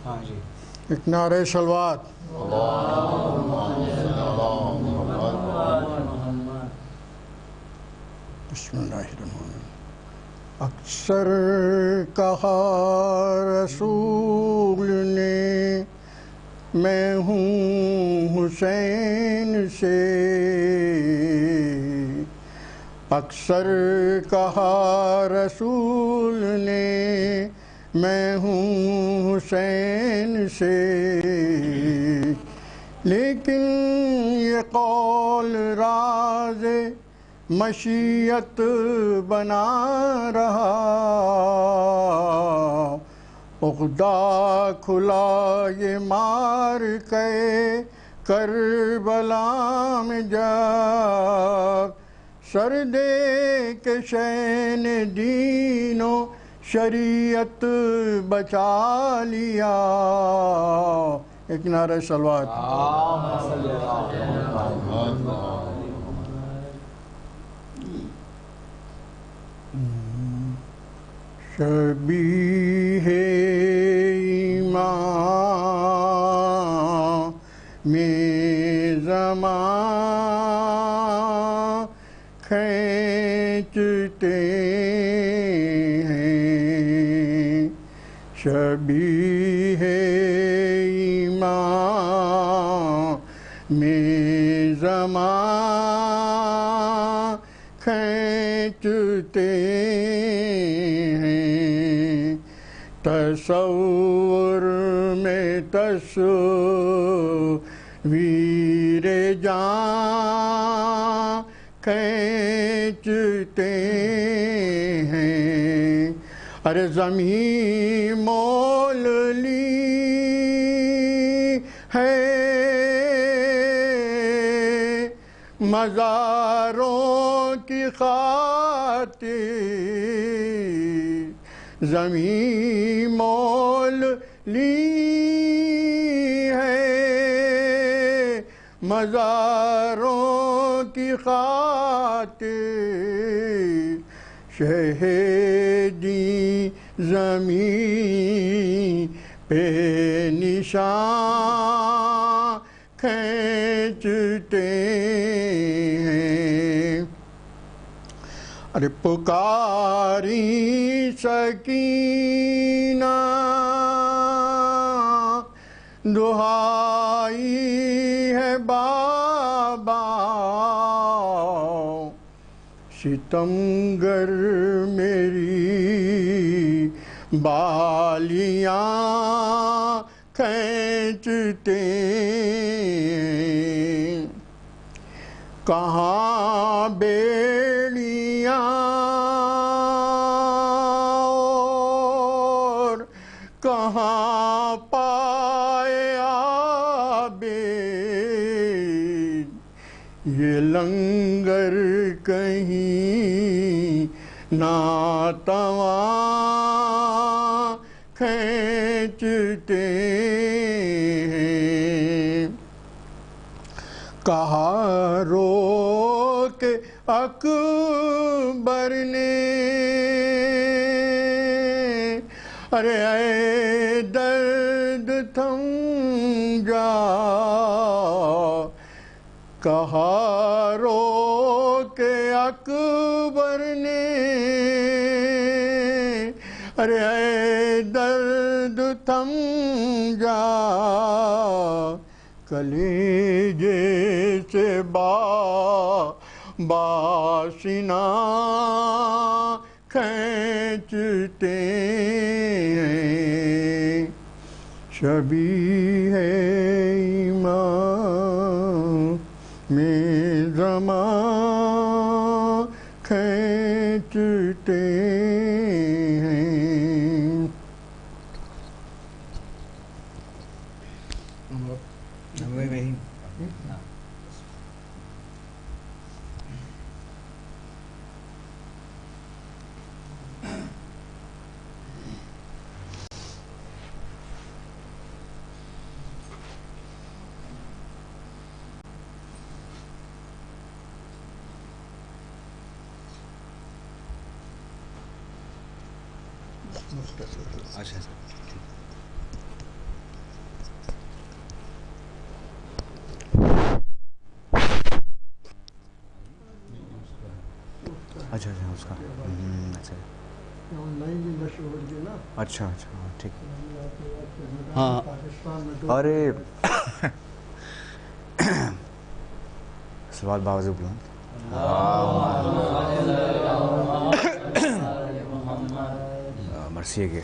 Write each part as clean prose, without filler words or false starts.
ہاں جی ایک نعرہ صلوات. بسم اللہ الرحمن الرحیم. اکثر کہا رسول نے میں ہوں حسین سے، اکثر کہا رسول نے میں ہوں حسین سے، لیکن یہ قول راز مشیت بنا رہا، عقدہ کھلا یہ مار کے کربلا میں جا، سر دے کے شین دین و شریعت بچا لیا. ایک نعرہ صلوات. شبیہ ایمان میں زمان کھینچتے ہیں، شبیہ ایمان میں زمان کھینچتے ہیں، تصور میں تصویر جان کھینچتے ہیں. ارے زمین مول لی ہے مزاروں کی خاطر، زمین مول لی ہے مزاروں کی خاطر، شہیدی زمین پہ نشان کھینچتے ہیں. ارے پکاری سکینہ دہائی ہے بابا، ستمگر میری بالیاں کھینچتے ہیں. کہاں بیڑیاں اور کہاں پائے عابد، یہ لنگر کہیں ناتواں کھینچتے ہیں. کہا روک اکبر نے ارے اے درد تھم جا، کہا روک اکبر نے ارے اے درد تھم جا، کلیجے سے باسنا کھینچتے ہیں. شبیہ ایمان میں زمان کھینچتے ہیں. اچھا اچھا اس کا اچھا اچھا اچھا ٹھیک. ہاں ارے سوال باوض بلند مرسی ہے کہ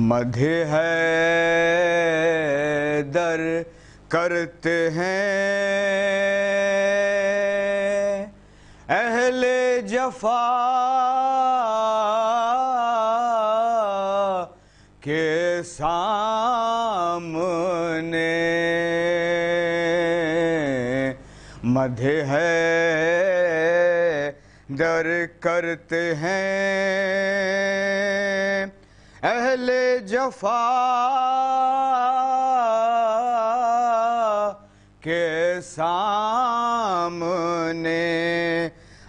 مدح حیدر کرتے ہیں اہل جفا کے سامنے مدح حیدر کرتے ہیں اہل جفا کے سامنے.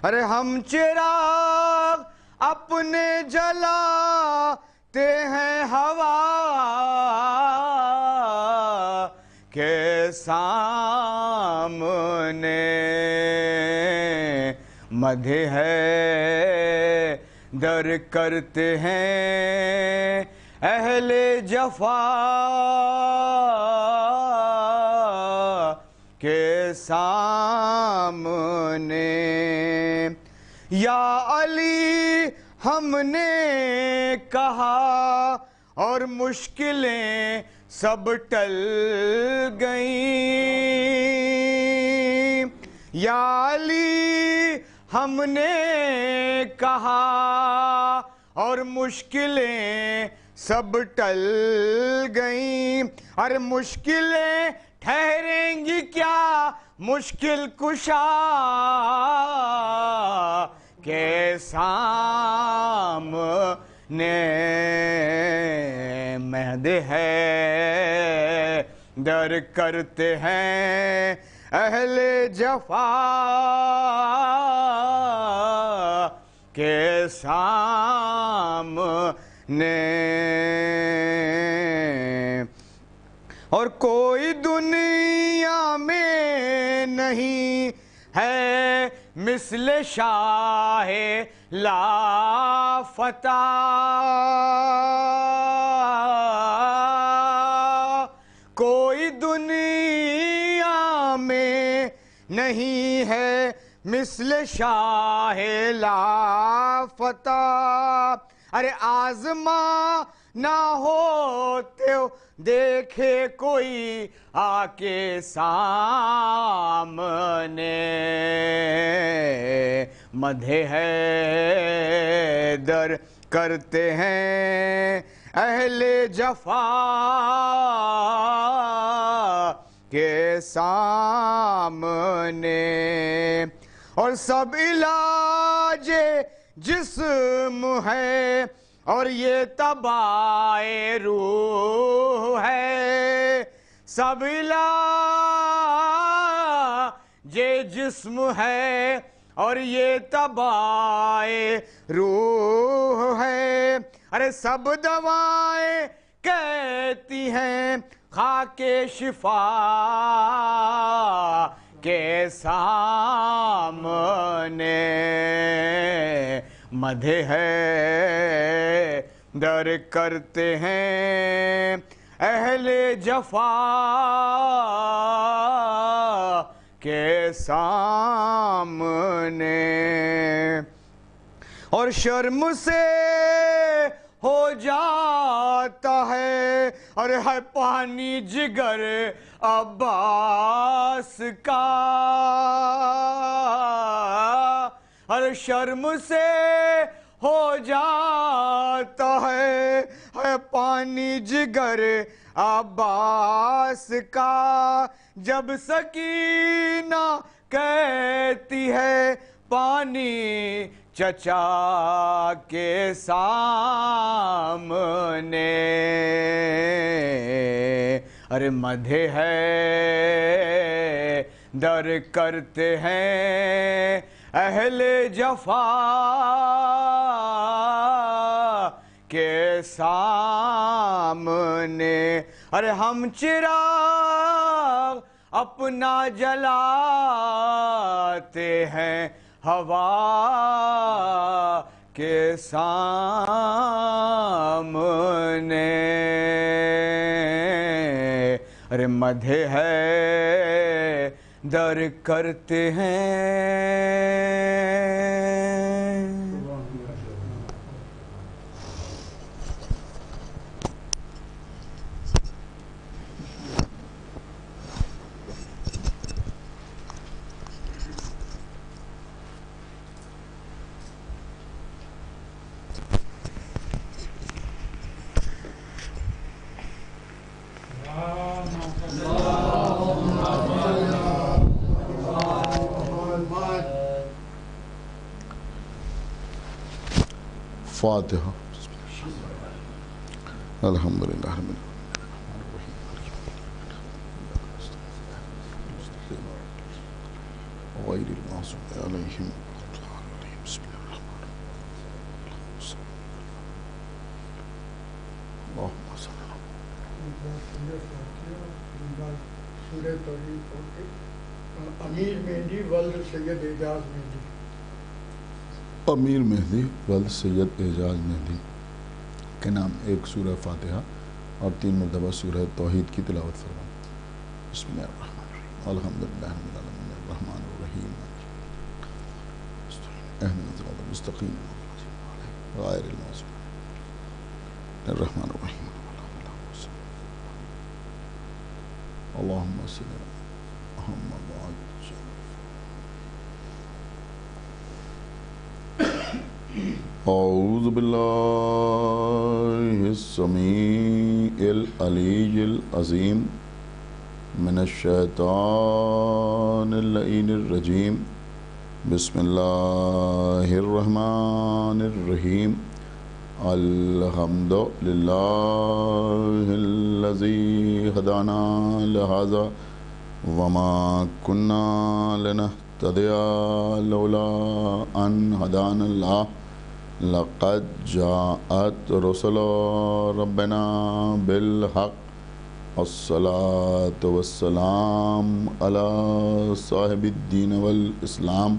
ارے ہم چراغ اپنے جلاتے ہیں ہوا کے سامنے مدح حیدر کرتے ہیں اہل جفا کے سامنے. یا علی ہم نے کہا اور مشکلیں سب ٹل گئیں. یا علی ہم نے کہا اور مشکلیں سب ٹل گئیں. ارے مشکلیں ٹھہریں گی کیا مشکل کشا کے سامنے مدح حیدر کرتے ہیں اہل جفا کے سامنے. اور کوئی دنیا میں نہیں ہے مثل شاہ لافتہ. کوئی دنیا میں نہیں ہے مثل شاہ لافتہ. ارے آزما نہ ہوتے دیکھے کوئی آ کے سامنے مدح حیدر کرتے ہیں اہل جفا کے سامنے. اور سب علاج جسم ہے اور یہ تباہ روح ہے. سب علاج جسم ہے اور یہ تباہ روح ہے. ارے سب دوائیں کہتی ہیں خاک شفا کے سامنے مدح حیدر کرتے ہیں اہل جفا کے سامنے. اور شرم سے ہو جاتا ہے اور ہے پانی جگر عباس کا. اور شرم سے ہو جاتا ہے پانی جگر عباس کا. جب سکینہ کہتی ہے پانی چچا کے سامنے ارے مدھے ہے در کرتے ہیں اہل جفا کے سامنے، ارے ہم چراغ اپنا جلاتے ہیں ہوا کے سامنے، ارے مدھے ہے در کرتے ہیں۔ فاتحہ۔ الحمدللہ رب العالمین غیر المغضوب علیہم بسم اللہ الرحمن الرحیم اللہم صلی سورہ توحید پڑھ کے امیر مہندی ولد سید اعجاز مہندی۔ امیر مہدی ولد سید اعجاز مہدی کے نام ایک سورہ فاتحہ اور 3 مرتبہ سورہ توحید کی تلاوت فرمائیں۔ بسم اللہ الرحمن الرحیم الحمدللہ رب العالمین الرحمن الرحیم اهدنا الصراط المستقیم غیر المغضوب الرحمن الرحیم اللہم صلی علی محمد اعوذ باللہ السمیع العلی العظیم من الشیطان اللعین الرجیم بسم اللہ الرحمن الرحیم الحمد للہ الذی ہدانا لہذا وما کننا لنہتدی لولا ان ہدانا اللہ لقد جاءت رسل ربنا بالحق الصلاة والسلام على صاحب الدین والاسلام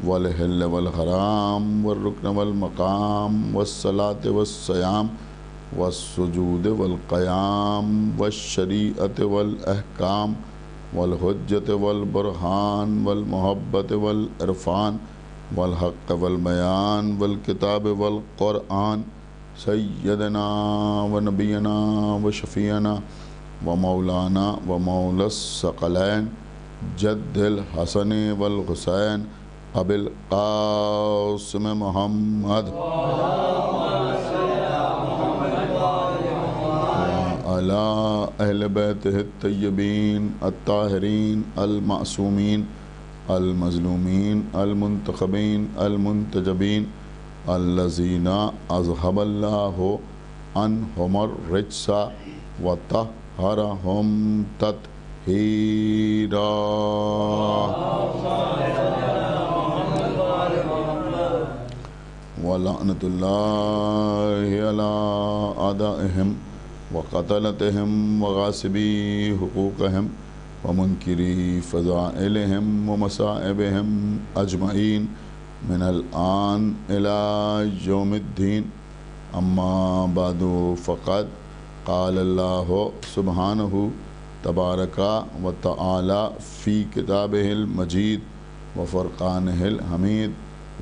والحل والحرام والرکن والمقام والصلاة والصیام والسجود والقیام والشریعة والاحکام والحجة والبرہان والمحبت والعرفان والحق والبیان والکتاب والقرآن سیدنا ونبینا وشفیعنا ومولانا ومولا الثقلین جد الحسن والحسین ابی القاسم محمد وعلی اہل بیتہ الطیبین الطاہرین المعصومین المظلومین المنتخبین المنتجبین الذین اذهب اللہ عنہم الرجس وطہرہم تطہیرا۔ ولعنۃ اللہ علی اعدائہم وقتلتہم وغاصبی حقوقہم ومنکری فضائلہم ومصائبہم اجمعین من الآن الى یوم الدین۔ اما بعد فقد قال اللہ سبحانہ تبارک و تعالی فی کتابہ المجید وفرقانہ الحمید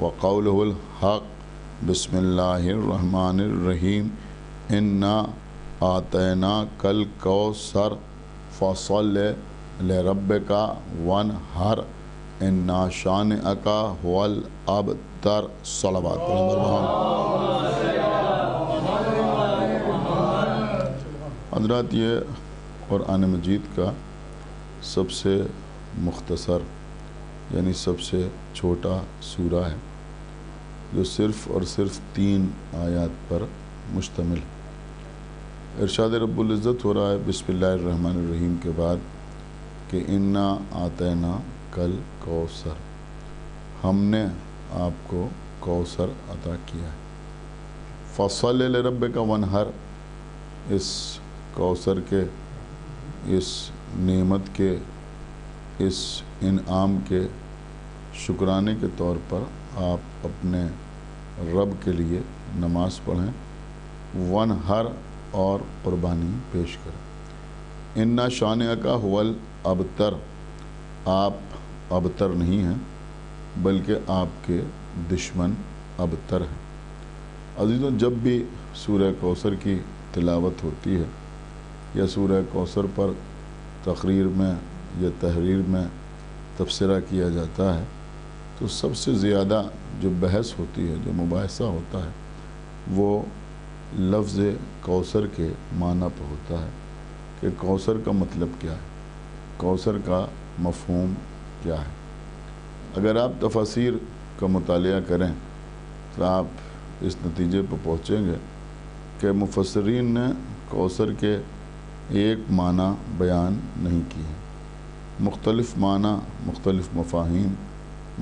وقولہ الحق بسم اللہ الرحمن الرحیم انا آتیناک الکوثر فصل لربک وانحر انا شانئک هو الابتر۔ صلوات حضرات، یہ قرآن مجید کا سب سے مختصر یعنی سب سے چھوٹا سورہ ہے جو صرف اور صرف 3 آیات پر مشتمل ہے۔ ارشاد رب العزت ہو رہا ہے بسم اللہ الرحمن الرحیم کے بعد کہ انا آتینا کل کوثر، ہم نے آپ کو کوثر عطا کیا ہے۔ فصل لربک وانحر، اس کوثر کے، اس نعمت کے، اس انعام کے شکرانے کے طور پر آپ اپنے رب کے لیے نماز پڑھیں، وانحر اور قربانی پیش کریں۔ انا شانئک هو الابتر، آپ ابتر نہیں ہیں بلکہ آپ کے دشمن ابتر ہیں۔ عزیزوں، جب بھی سورہ کوثر کی تلاوت ہوتی ہے یا سورہ کوثر پر تقریر میں یا تحریر میں تبصرہ کیا جاتا ہے تو سب سے زیادہ جو بحث ہوتی ہے، جو مباحثہ ہوتا ہے، وہ لفظ کوثر کے معنی پر ہوتا ہے کہ کوثر کا مطلب کیا ہے، کوثر کا مفہوم کیا ہے۔ اگر آپ تفاسیر کا مطالعہ کریں تو آپ اس نتیجے پر پہنچیں گے کہ مفسرین نے کوثر کے ایک معنی بیان نہیں کیے، مختلف معنی، مختلف مفاہیم،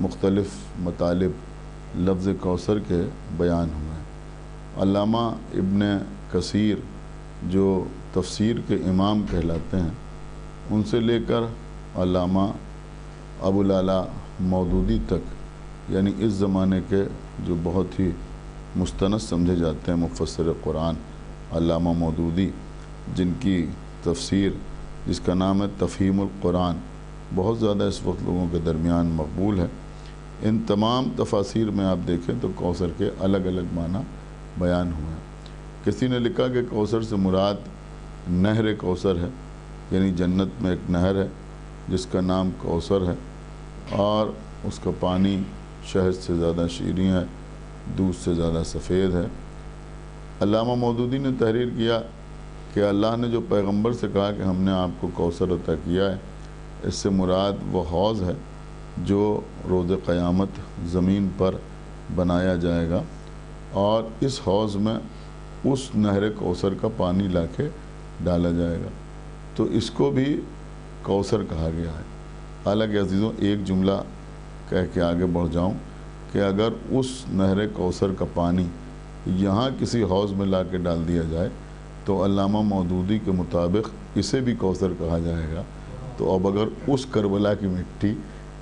مختلف مطالب لفظ کوثر کے بیان ہوئے ہیں۔ علامہ ابن کثیر جو تفسیر کے امام کہلاتے ہیں، ان سے لے کر علامہ ابو العلا مودودی تک، یعنی اس زمانے کے جو بہت ہی مستند سمجھے جاتے ہیں مفسر قرآن علامہ مودودی، جن کی تفسیر جس کا نام ہے تفہیم القرآن، بہت زیادہ اس وقت لوگوں کے درمیان مقبول ہے۔ ان تمام تفاسیر میں آپ دیکھیں تو کوثر کے الگ الگ معنی بیان ہوئے ہیں۔ کسی نے لکھا کہ کوثر سے مراد نہر کوثر ہے، یعنی جنت میں ایک نہر ہے جس کا نام کوثر ہے اور اس کا پانی شہد سے زیادہ شیریں ہے، دودھ سے زیادہ سفید ہے۔ علامہ مودودی نے تحریر کیا کہ اللہ نے جو پیغمبر سے کہا کہ ہم نے آپ کو کوثر عطا کیا ہے، اس سے مراد وہ حوض ہے جو روز قیامت زمین پر بنایا جائے گا، اور اس حوض میں اس نہر کوثر کا پانی لا کے ڈالا جائے گا، تو اس کو بھی کوثر کہا گیا ہے۔ حالانکہ عزیزوں، ایک جملہ کہہ کے آگے بڑھ جاؤں کہ اگر اس نہر کوثر کا پانی یہاں کسی حوض میں لا کے ڈال دیا جائے تو علامہ مودودی کے مطابق اسے بھی کوثر کہا جائے گا۔ تو اب اگر اس کربلا کی مٹی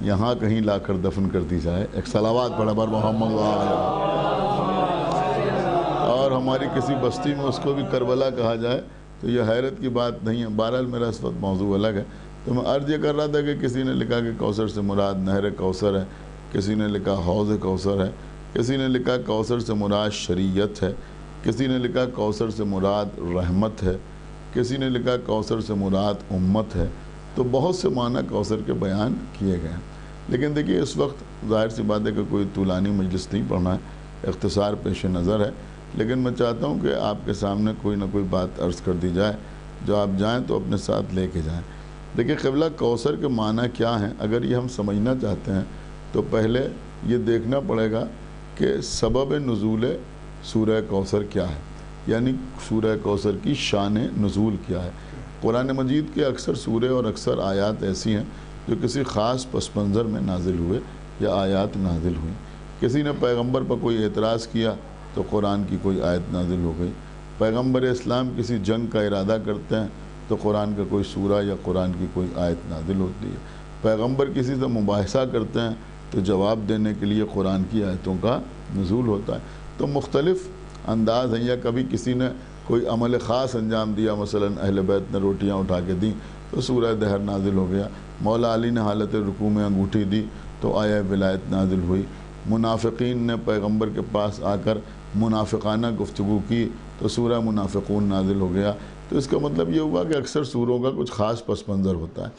یہاں کہیں لا کر دفن کر دی جائے، ایک صلوات پڑھا بر محمد اور ہماری کسی بستی میں اس کو بھی کربلا کہا جائے تو یہ حیرت کی بات نہیں ہے۔ بہرحال میرا اس وقت موضوع الگ ہے، تو میں عرض یہ کر رہا تھا کہ کسی نے لکھا کہ کوثر سے مراد نہر کوثر ہے، کسی نے لکھا حوض کوثر ہے، کسی نے لکھا کوثر سے مراد شریعت ہے، کسی نے لکھا کوثر سے مراد رحمت ہے، کسی نے لکھا کوثر سے مراد امت ہے۔ تو بہت سے معنی کوثر کے بیان کیے گئے ہیں، لیکن دیکھیے اس وقت ظاہر سی بات ہے کہ کوئی طولانی مجلس نہیں پڑھنا ہے، اختصار پیش نظر ہے، لیکن میں چاہتا ہوں کہ آپ کے سامنے کوئی نہ کوئی بات عرض کر دی جائے جو آپ جائیں تو اپنے ساتھ لے کے جائیں۔ دیکھیے قبلہ کوثر کے معنی کیا ہیں، اگر یہ ہم سمجھنا چاہتے ہیں تو پہلے یہ دیکھنا پڑے گا کہ سبب نزول سورہ کوثر کیا ہے، یعنی سورہ کوثر کی شان نزول کیا ہے۔ قرآن مجید کے اکثر سورے اور اکثر آیات ایسی ہیں جو کسی خاص پس منظر میں نازل ہوئے یا آیات نازل ہوئیں۔ کسی نے پیغمبر پر کوئی اعتراض کیا تو قرآن کی کوئی آیت نازل ہو گئی، پیغمبر اسلام کسی جنگ کا ارادہ کرتے ہیں تو قرآن کا کوئی سورہ یا قرآن کی کوئی آیت نازل ہوتی ہے، پیغمبر کسی سے مباحثہ کرتے ہیں تو جواب دینے کے لیے قرآن کی آیتوں کا نزول ہوتا ہے۔ تو مختلف انداز ہیں، یا کبھی کسی نے کوئی عمل خاص انجام دیا، مثلا اہل بیت نے روٹیاں اٹھا کے دیں تو سورہ دہر نازل ہو گیا، مولا علی نے حالت رکوع میں انگوٹھی دی تو آیہ ولایت نازل ہوئی، منافقین نے پیغمبر کے پاس آ کر منافقانہ گفتگو کی تو سورہ منافقون نازل ہو گیا۔ تو اس کا مطلب یہ ہوا کہ اکثر سوروں کا کچھ خاص پس منظر ہوتا ہے۔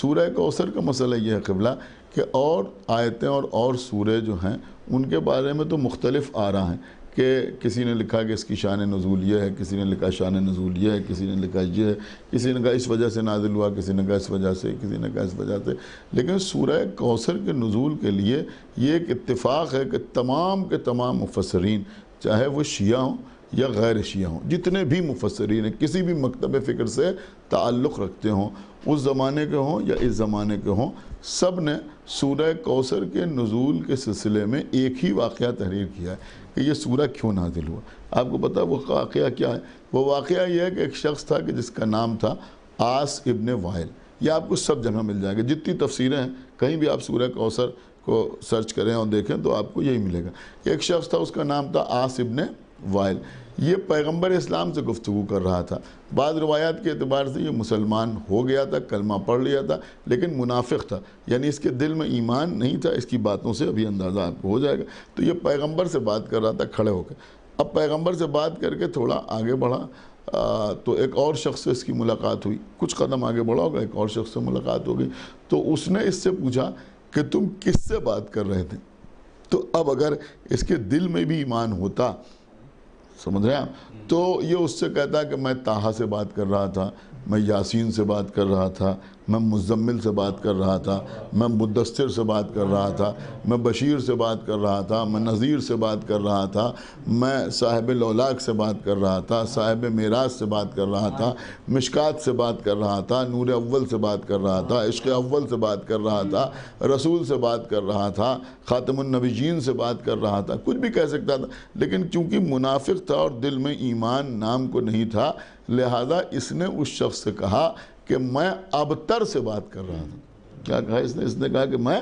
سورہ کوثر کا مسئلہ یہ ہے قبلہ کہ اور آیتیں اور سورے جو ہیں ان کے بارے میں تو مختلف آراء ہیں، کہ کسی نے لکھا کہ اس کی شان نزول یہ ہے، کسی نے لکھا شان نزول یہ ہے، کسی نے لکھا یہ ہے، کسی نے کہا اس وجہ سے نازل ہوا، کسی نے کہا اس وجہ سے، کسی نے کہا اس وجہ سے۔ لیکن سورہ کوثر کے نزول کے لیے یہ ایک اتفاق ہے کہ تمام کے تمام مفسرین، چاہے وہ شیعہ ہوں یا غیر شیعہ ہوں، جتنے بھی مفسرین ہیں کسی بھی مکتب فکر سے تعلق رکھتے ہوں، اس زمانے کے ہوں یا اس زمانے کے ہوں، سب نے سورہ کوثر کے نزول کے سلسلے میں ایک ہی واقعہ تحریر کیا ہے کہ یہ سورہ کیوں نازل ہوا۔ آپ کو پتہ وہ واقعہ کیا ہے؟ وہ واقعہ یہ ہے کہ ایک شخص تھا کہ جس کا نام تھا عاص ابن وائل۔ یہ آپ کو سب جگہ مل جائے گا، جتنی تفسیریں ہیں کہیں بھی آپ سورہ کوثر کو سرچ کریں اور دیکھیں تو آپ کو یہی ملے گا۔ ایک شخص تھا، اس کا نام تھا عاص ابن وائل۔ یہ پیغمبر اسلام سے گفتگو کر رہا تھا۔ بعض روایات کے اعتبار سے یہ مسلمان ہو گیا تھا، کلمہ پڑھ لیا تھا، لیکن منافق تھا، یعنی اس کے دل میں ایمان نہیں تھا۔ اس کی باتوں سے ابھی اندازہ آپ کو ہو جائے گا۔ تو یہ پیغمبر سے بات کر رہا تھا کھڑے ہو کے۔ اب پیغمبر سے بات کر کے تھوڑا آگے بڑھا تو ایک اور شخص سے اس کی ملاقات ہوئی۔ کچھ قدم آگے بڑھا ہوگا، ایک اور شخص سے ملاقات ہو گئی۔ تو اس نے اس سے پوچھا کہ تم کس سے بات کر رہے تھے؟ تو اب اگر اس کے دل میں بھی ایمان ہوتا، سمجھ رہے ہیں آپ، تو یہ اس سے کہتا کہ میں طٰہٰ سے بات کر رہا تھا، میں یاسین سے بات کر رہا تھا، میں مزمل سے بات کر رہا تھا، میں مدثر سے بات کر رہا تھا، میں بشیر سے بات کر رہا تھا، میں نذیر سے بات کر رہا تھا، میں صاحب لولاک سے بات کر رہا تھا، صاحب معراج سے بات کر رہا تھا، مشکات سے بات کر رہا تھا، نور اول سے بات کر رہا تھا، عشق اول سے بات کر رہا تھا، رسول سے بات کر رہا تھا، خاتم النبیین سے بات کر رہا تھا، کچھ بھی کہہ سکتا تھا۔ لیکن چونکہ منافق تھا اور دل میں ایمان نام کو نہیں تھا، لہذا اس نے اس شخص سے کہا کہ میں ابتر سے بات کر رہا تھا۔ کیا کہا اس نے کہا کہ میں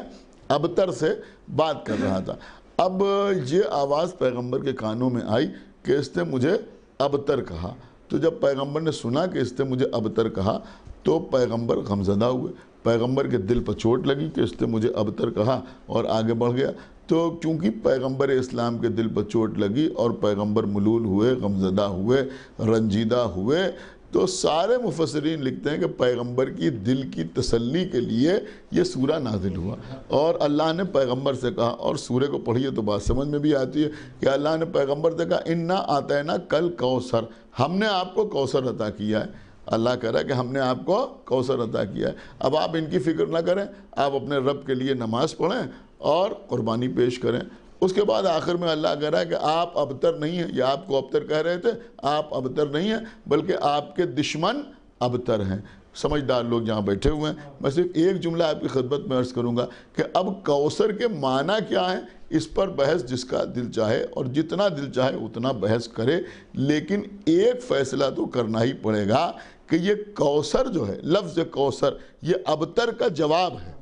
ابتر سے بات کر رہا تھا۔ اب یہ آواز پیغمبر کے کانوں میں آئی کہ اس نے مجھے ابتر کہا۔ تو جب پیغمبر نے سنا کہ اس نے مجھے ابتر کہا تو پیغمبر غمزدہ ہوئے۔ پیغمبر کے دل پر چوٹ لگی کہ اس نے مجھے ابتر کہا اور آگے بڑھ گیا۔ تو کیونکہ پیغمبر اسلام کے دل پر چوٹ لگی اور پیغمبر ملول ہوئے، غمزدہ ہوئے، رنجیدہ ہوئے، تو سارے مفسرین لکھتے ہیں کہ پیغمبر کی دل کی تسلی کے لیے یہ سورہ نازل ہوا۔ اور اللہ نے پیغمبر سے کہا، اور سورہ کو پڑھیے تو بات سمجھ میں بھی آتی ہے کہ اللہ نے پیغمبر سے کہا انا آتینا کل کوثر، ہم نے آپ کو کوثر عطا کیا ہے۔ اللہ کہہ رہا ہے کہ ہم نے آپ کو کوثر عطا کیا ہے۔ اب آپ ان کی فکر نہ کریں، آپ اپنے رب کے لیے نماز پڑھیں اور قربانی پیش کریں۔ اس کے بعد آخر میں اللہ کہہ رہا ہے کہ آپ ابتر نہیں ہیں، یا آپ کو ابتر کہہ رہے تھے، آپ ابتر نہیں ہیں بلکہ آپ کے دشمن ابتر ہیں۔ سمجھدار لوگ یہاں بیٹھے ہوئے ہیں، میں صرف ایک جملہ آپ کی خدمت میں عرض کروں گا کہ اب کوثر کے معنی کیا ہے، اس پر بحث جس کا دل چاہے اور جتنا دل چاہے اتنا بحث کرے، لیکن ایک فیصلہ تو کرنا ہی پڑے گا کہ یہ کوثر جو ہے، لفظ کوثر، یہ ابتر کا جواب ہے۔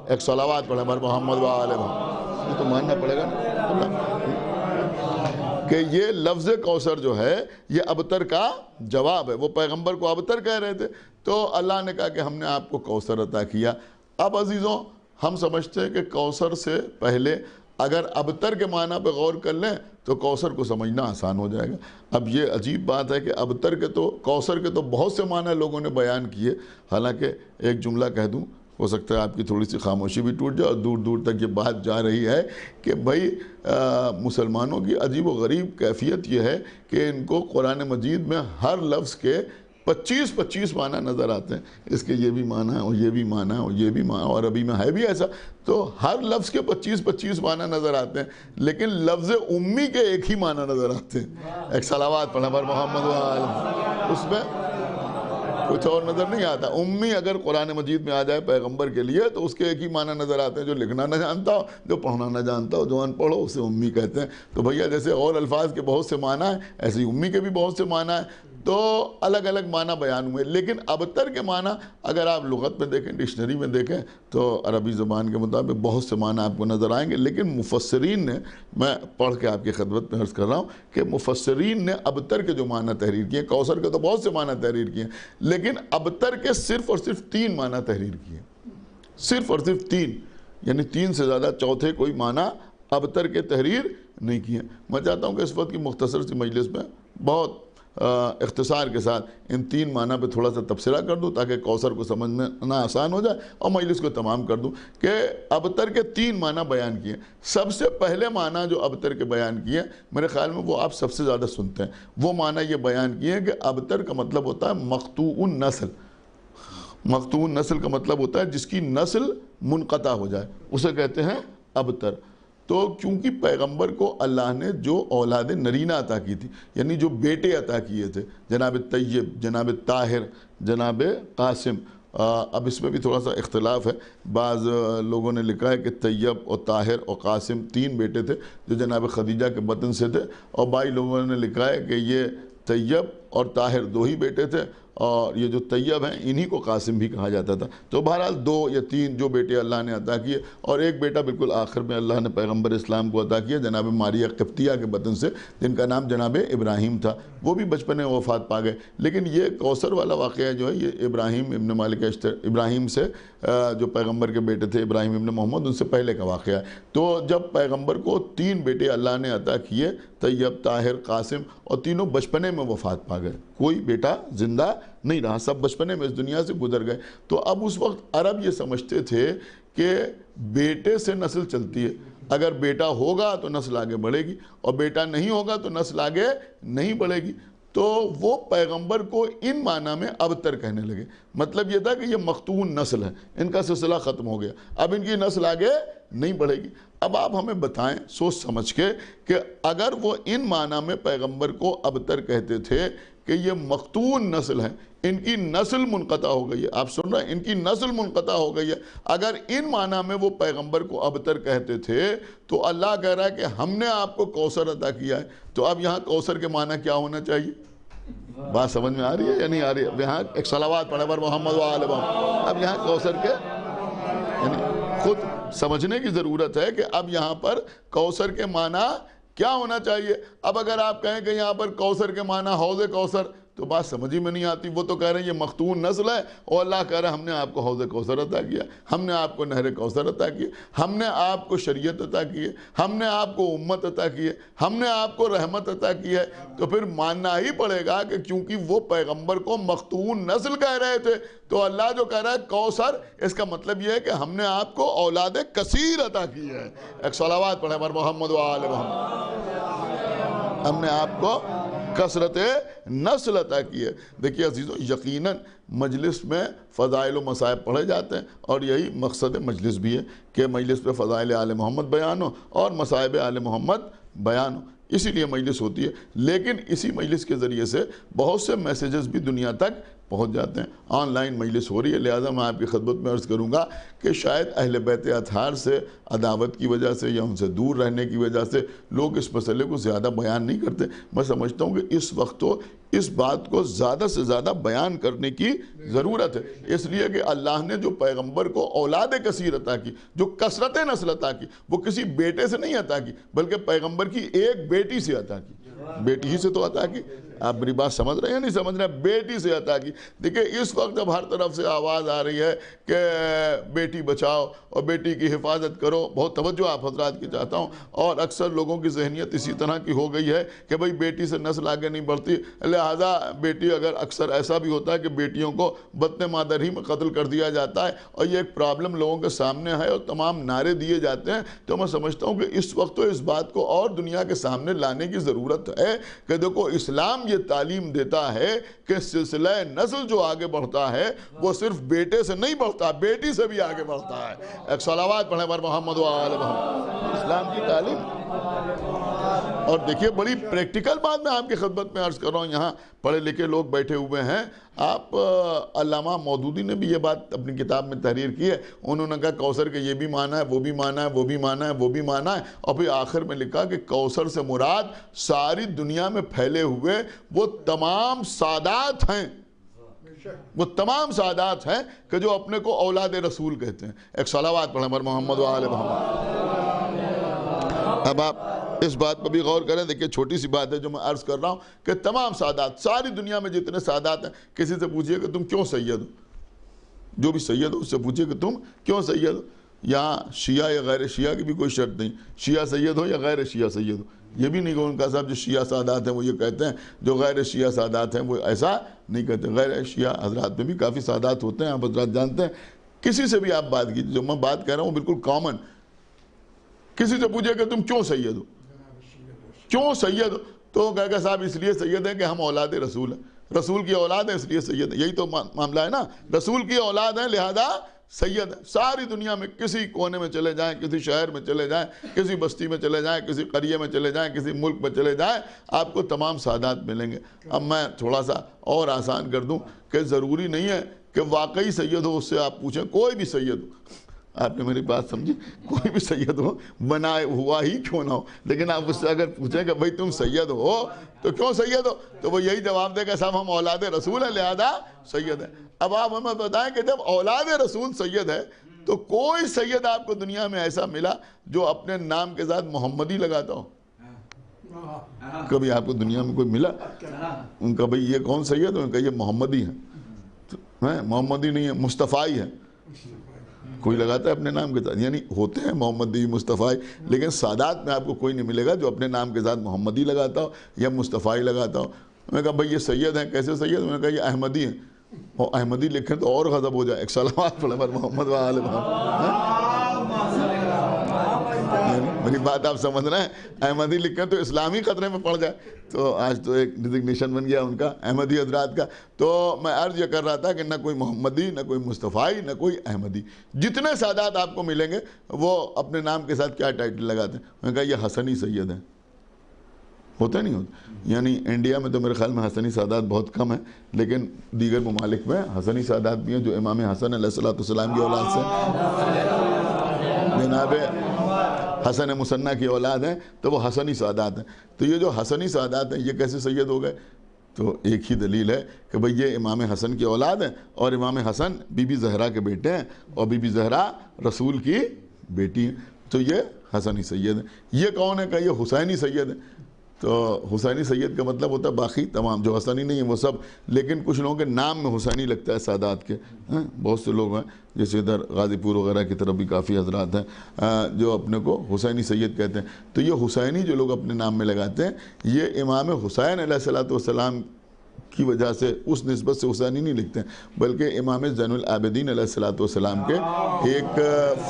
ایک صلوات پڑھیں ہمارے محمد و آل محمد، یہ تو ماننا پڑے گا کہ یہ لفظ کوثر جو ہے یہ ابتر کا جواب ہے۔ وہ پیغمبر کو ابتر کہہ رہے تھے، تو اللہ نے کہا کہ ہم نے آپ کو کوثر عطا کیا۔ اب عزیزوں، ہم سمجھتے ہیں کہ کوثر سے پہلے اگر ابتر کے معنی پہ غور کر لیں تو کوثر کو سمجھنا آسان ہو جائے گا۔ اب یہ عجیب بات ہے کہ ابتر کے تو، کوثر کے تو بہت سے معنی لوگوں نے بیان کیے۔ حالانکہ ایک جملہ کہہ دوں، ہو سکتا ہے آپ کی تھوڑی سی خاموشی بھی ٹوٹ جائے، اور دور دور تک یہ بات جا رہی ہے کہ بھائی مسلمانوں کی عجیب و غریب کیفیت یہ ہے کہ ان کو قرآن مجید میں ہر لفظ کے 25 معنی نظر آتے ہیں۔ اس کے یہ بھی معنی ہے اور یہ بھی معنی ہے اور یہ بھی معنی، اور عربی میں ہے بھی ایسا، تو ہر لفظ کے 25 معنی نظر آتے ہیں، لیکن لفظ امی کے ایک ہی معنی نظر آتے ہیں۔ ایک صلوات پڑھیں پر محمد و آل محمد، اس میں کچھ اور نظر نہیں آتا۔ امی اگر قرآن مجید میں آ جائے پیغمبر کے لیے تو اس کے ایک ہی معنی نظر آتے ہیں، جو لکھنا نہ جانتا ہو، جو پڑھنا نہ جانتا ہو، جو ان پڑھو اسے امی کہتے ہیں۔ تو بھیا جیسے اور الفاظ کے بہت سے معنی ہیں، ایسے ہی امی کے بھی بہت سے معنی ہیں، تو الگ الگ معنی بیان ہوئے۔ لیکن ابتر کے معنی اگر آپ لغت میں دیکھیں، ڈکشنری میں دیکھیں، تو عربی زبان کے مطابق بہت سے معنی آپ کو نظر آئیں گے۔ لیکن مفسرین نے، میں پڑھ کے آپ کی خدمت میں عرض کر رہا ہوں کہ مفسرین نے ابتر کے جو معنی تحریر کیے، کوثر کے تو بہت سے معنی تحریر کیے، لیکن ابتر کے صرف اور صرف 3 معنی تحریر کیے، صرف اور صرف 3، یعنی 3 سے زیادہ چوتھے کوئی معنی ابتر کے تحریر نہیں کیے۔ میں چاہتا ہوں کہ اس وقت کی مختصر سی مجلس میں بہت اختصار کے ساتھ ان 3 معنی پہ تھوڑا سا تبصرہ کر دوں تاکہ کوثر کو سمجھنا آسان ہو جائے، اور مجلس کو تمام کر دوں کہ ابتر کے 3 معنی بیان کیے۔ سب سے پہلے معنی جو ابتر کے بیان کیے، میرے خیال میں وہ آپ سب سے زیادہ سنتے ہیں، وہ معنی یہ بیان کیے کہ ابتر کا مطلب ہوتا ہے مقطوع النسل۔ مقطوع النسل کا مطلب ہوتا ہے جس کی نسل منقطع ہو جائے، اسے کہتے ہیں ابتر۔ تو کیونکہ پیغمبر کو اللہ نے جو اولاد نرینہ عطا کی تھی، یعنی جو بیٹے عطا کیے تھے، جناب طیب، جناب طاہر، جناب قاسم، اب اس میں بھی تھوڑا سا اختلاف ہے، بعض لوگوں نے لکھا ہے کہ طیب اور طاہر اور قاسم 3 بیٹے تھے جو جناب خدیجہ کے بطن سے تھے، اور بائی لوگوں نے لکھا ہے کہ یہ طیب اور طاہر 2 ہی بیٹے تھے، اور یہ جو طیب ہیں انہی کو قاسم بھی کہا جاتا تھا۔ تو بہرحال 2 یا 3 جو بیٹے اللہ نے عطا کیے، اور ایک بیٹا بالکل آخر میں اللہ نے پیغمبر اسلام کو عطا کیا جناب ماریہ قبطیہ کے بطن سے، جن کا نام جناب ابراہیم تھا، وہ بھی بچپن میں وفات پا گئے۔ لیکن یہ کوثر والا واقعہ جو ہے یہ ابراہیم ابن مالک ابراہیم سے جو پیغمبر کے بیٹے تھے ابراہیم ابن محمد، ان سے پہلے کا واقعہ ہے۔ تو جب پیغمبر کو 3 بیٹے اللہ نے عطا کیے، طیب، طاہر، قاسم، اور تینوں بچپنے میں وفات پا گئے، کوئی بیٹا زندہ نہیں رہا، سب بچپنے میں اس دنیا سے گزر گئے۔ تو اب اس وقت عرب یہ سمجھتے تھے کہ بیٹے سے نسل چلتی ہے، اگر بیٹا ہوگا تو نسل آگے بڑھے گی، اور بیٹا نہیں ہوگا تو نسل آگے نہیں بڑھے گی۔ تو وہ پیغمبر کو ان معنی میں ابتر کہنے لگے، مطلب یہ تھا کہ یہ مختون نسل ہے، ان کا سلسلہ ختم ہو گیا، اب ان کی نسل آگے نہیں بڑھے گی۔ اب آپ ہمیں بتائیں سوچ سمجھ کے کہ اگر وہ ان معنی میں پیغمبر کو ابتر کہتے تھے کہ یہ مختون نسل ہے، ان کی نسل منقطع ہو گئی ہے، آپ سن رہے ہیں، ان کی نسل منقطع ہو گئی ہے، اگر ان معنی میں وہ پیغمبر کو ابتر کہتے تھے تو اللہ کہہ رہا ہے کہ ہم نے آپ کو کوثر عطا کیا ہے۔ تو اب یہاں کوثر کے معنی کیا ہونا چاہیے؟ بات سمجھ میں آ رہی ہے یا نہیں آ رہی ہے؟ اب یہاں ایک صلوات پڑھے پر محمد و آل محمد، اب یہاں کوثر کے یعنی خود سمجھنے کی ضرورت ہے کہ اب یہاں پر کوثر کے معنی کیا ہونا چاہیے۔ اب اگر آپ کہیں کہ یہاں پر کوثر کے معنی حوض کوثر، تو بات سمجھ ہی میں نہیں آتی۔ وہ تو کہہ رہے ہیں یہ مختون نسل ہے، اور اللہ کہہ رہا ہے ہم نے آپ کو حوض کوثر عطا کیا، ہم نے آپ کو نہر کوثر عطا کی، ہم نے آپ کو شریعت عطا کی ہے، ہم نے آپ کو امت عطا کی ہے، ہم نے آپ کو رحمت عطا کی ہے۔ تو پھر ماننا ہی پڑے گا کہ کیونکہ وہ پیغمبر کو مختون نسل کہہ رہے تھے، تو اللہ جو کہہ رہا ہے کوثر، اس کا مطلب یہ ہے کہ ہم نے آپ کو اولاد کثیر عطا کی ہے۔ ایک صلوات پڑھے پر محمد و آل محمد، ہم نے آپ کو کثرت نسل عطا کی ہے۔ دیکھیے عزیزو، یقیناً مجلس میں فضائل و مصائب پڑھے جاتے ہیں، اور یہی مقصد مجلس بھی ہے کہ مجلس پہ فضائل آل محمد بیان ہو اور مصائب آل محمد بیان ہو، اسی لیے مجلس ہوتی ہے۔ لیکن اسی مجلس کے ذریعے سے بہت سے میسیجز بھی دنیا تک پہنچ جاتے ہیں۔ آن لائن مجلس ہو رہی ہے، لہٰذا میں آپ کی خدمت میں عرض کروں گا کہ شاید اہل بیت اطہار سے عداوت کی وجہ سے یا ان سے دور رہنے کی وجہ سے لوگ اس مسئلے کو زیادہ بیان نہیں کرتے۔ میں سمجھتا ہوں کہ اس وقت تو اس بات کو زیادہ سے زیادہ بیان کرنے کی ضرورت ہے، اس لیے کہ اللہ نے جو پیغمبر کو اولاد کثیر عطا کی، جو کثرت نسل عطا کی، وہ کسی بیٹے سے نہیں عطا کی، بلکہ پیغمبر کی ایک بیٹی سے عطا کی، بیٹی ہی سے تو عطا کی۔ آپ میری بات سمجھ رہے ہیں نہیں سمجھ رہے ہیں؟ بیٹی سے عطا کی۔ دیکھیں اس وقت اب ہر طرف سے آواز آ رہی ہے کہ بیٹی بچاؤ اور بیٹی کی حفاظت کرو، بہت توجہ آپ حضرات کی چاہتا ہوں، اور اکثر لوگوں کی ذہنیت اسی طرح کی ہو گئی ہے کہ بھئی بیٹی سے نسل آگے نہیں بڑھتی، لہذا بیٹی اگر اکثر ایسا بھی ہوتا ہے کہ بیٹیوں کو بطن مادر ہی میں قتل کر دیا جاتا ہے، اور یہ ایک پرابلم لوگوں کے سامنے ہے اور تمام نعرے دیے جاتے ہیں۔ تو میں سمجھتا ہوں کہ اس وقت تو اس بات کو اور دنیا کے سامنے لانے کی ضرورت ہے کہ دیکھو اسلام یہ تعلیم دیتا ہے کہ سلسلہ نسل جو آگے بڑھتا ہے وہ صرف بیٹے سے نہیں بڑھتا، بیٹی سے بھی آگے بڑھتا ہے۔ ایک صلوات پڑھیں پر محمد و آل محمد، اسلام کی تعلیم۔ اور دیکھیے بڑی پریکٹیکل بات میں آپ کی خدمت میں عرض کر رہا ہوں، یہاں پڑھے لکھے لوگ بیٹھے ہوئے ہیں۔ آپ علامہ مودودی نے بھی یہ بات اپنی کتاب میں تحریر کی ہے، انہوں نے کہا کوثر کے یہ بھی معنی ہے، وہ بھی معنی ہے، وہ بھی معنی ہے، وہ بھی معنی ہے، اور پھر آخر میں لکھا کہ کوثر سے مراد ساری دنیا میں پھیلے ہوئے وہ تمام سادات ہیں، وہ تمام سادات ہیں کہ جو اپنے کو اولاد رسول کہتے ہیں۔ ایک صلوات پڑھیں پر محمد و آل محمد۔ اب آپ اس بات پر بھی غور کریں، دیکھیں چھوٹی سی بات ہے جو میں عرض کر رہا ہوں کہ تمام سادات، ساری دنیا میں جتنے سادات ہیں، کسی سے پوچھئے کہ تم کیوں سید ہو، جو بھی سید ہو اس سے پوچھئے کہ تم کیوں سید ہو۔ یہاں شیعہ یا غیر شیعہ کی بھی کوئی شرط نہیں، شیعہ سید ہو یا غیر شیعہ سید ہو، یہ بھی نہیں کہ ان کا صاحب جو شیعہ سادات ہیں وہ یہ کہتے ہیں، جو غیر شیعہ سادات ہیں وہ ایسا نہیں کہتے۔ غیر شیعہ حضرات میں بھی کافی سادات ہوتے ہیں، آپ حضرات جانتے ہیں۔ کسی سے بھی آپ بات کیجیے، جو میں بات کہہ رہا ہوں بالکل کامن، کسی سے پوچھے کہ تم کیوں سید ہو، کیوں سید ہو، تو کہے گا صاحب اس لیے سید ہے کہ ہم اولاد رسول ہیں، رسول کی اولاد ہے اس لیے سید ہے۔ یہی تو معاملہ ہے نا، رسول کی اولاد ہیں لہذا سید ہے. ساری دنیا میں کسی کونے میں چلے جائیں, کسی شہر میں چلے جائیں, کسی بستی میں چلے جائیں, کسی قریے میں چلے جائیں, کسی ملک میں چلے جائیں, آپ کو تمام سادات ملیں گے. اب میں تھوڑا سا اور آسان کر دوں کہ ضروری نہیں ہے کہ واقعی سید ہو, اس سے آپ پوچھیں کوئی بھی سید ہو. آپ نے میری بات سمجھی, کوئی بھی سید ہو, بنائے ہوا ہی کیوں نہ ہو, لیکن آپ اس سے اگر پوچھیں کہ بھئی تم سید ہو تو کیوں سید ہو, تو وہ یہی جواب دے گا صاحب ہم اولاد رسول ہیں لہذا سید ہے. اب آپ ہمیں بتائیں کہ جب اولاد رسول سید ہے تو کوئی سید آپ کو دنیا میں ایسا ملا جو اپنے نام کے ساتھ محمدی لگاتا ہو؟ کبھی آپ کو دنیا میں کوئی ملا؟ ان کا بھئی یہ کون سید ہے؟ ان کا یہ محمدی ہے. محمدی نہیں ہے, مصطفی ہے. کوئی لگاتا ہے اپنے نام کے ساتھ, یعنی ہوتے ہیں محمدی مصطفی, لیکن سادات میں آپ کو کوئی نہیں ملے گا جو اپنے نام کے ساتھ محمدی لگاتا ہو یا مصطفی لگاتا ہو. میں نے کہا بھئی یہ سید ہیں, کیسے سید؟ میں نے کہا یہ احمدی ہیں. اور احمدی لکھیں تو اور غضب ہو جائے, ایک سلامات پڑھیں پر محمد و آل محمد. میری بات آپ سمجھ رہے ہیں, احمدی لکھیں تو اسلامی خطرے میں پڑ جائے. تو آج تو ایک ڈیزگنیشن بن گیا ان کا, احمدی حضرات کا. تو میں عرض یہ کر رہا تھا کہ نہ کوئی محمدی, نہ کوئی مصطفی, نہ کوئی احمدی. جتنے سادات آپ کو ملیں گے وہ اپنے نام کے ساتھ کیا ٹائٹل لگاتے ہیں. میں نے کہا یہ حسنی سید ہیں. ہوتا نہیں ہوتا, یعنی انڈیا میں تو میرے خیال میں حسنی سادات بہت کم ہیں, لیکن دیگر ممالک میں حسنی سادات بھی ہیں جو امام حسن علیہ السلام کی اولاد سے, جناب حسن مصنع کی اولاد ہیں, تو وہ حسنی سادات ہیں. تو یہ جو حسنی سادات ہیں یہ کیسے سید ہو گئے؟ تو ایک ہی دلیل ہے کہ بھئی یہ امام حسن کی اولاد ہیں, اور امام حسن بی بی زہرا کے بیٹے ہیں, اور بی بی زہرا رسول کی بیٹی ہیں. تو یہ حسنی سید ہیں. یہ کون ہے؟ کہ یہ حسینی سید ہیں. تو حسینی سید کا مطلب ہوتا ہے باقی تمام جو حسنی نہیں ہیں وہ سب, لیکن کچھ لوگوں کے نام میں حسینی لگتا ہے سادات کے. بہت سے لوگ ہیں جیسے ادھر غازی پور وغیرہ کی طرف بھی کافی حضرات ہیں جو اپنے کو حسینی سید کہتے ہیں. تو یہ حسینی جو لوگ اپنے نام میں لگاتے ہیں, یہ امام حسین علیہ السلام کی وجہ سے اس نسبت سے حسینی نہیں لکھتے ہیں, بلکہ امام زین العابدین علیہ السلام کے ایک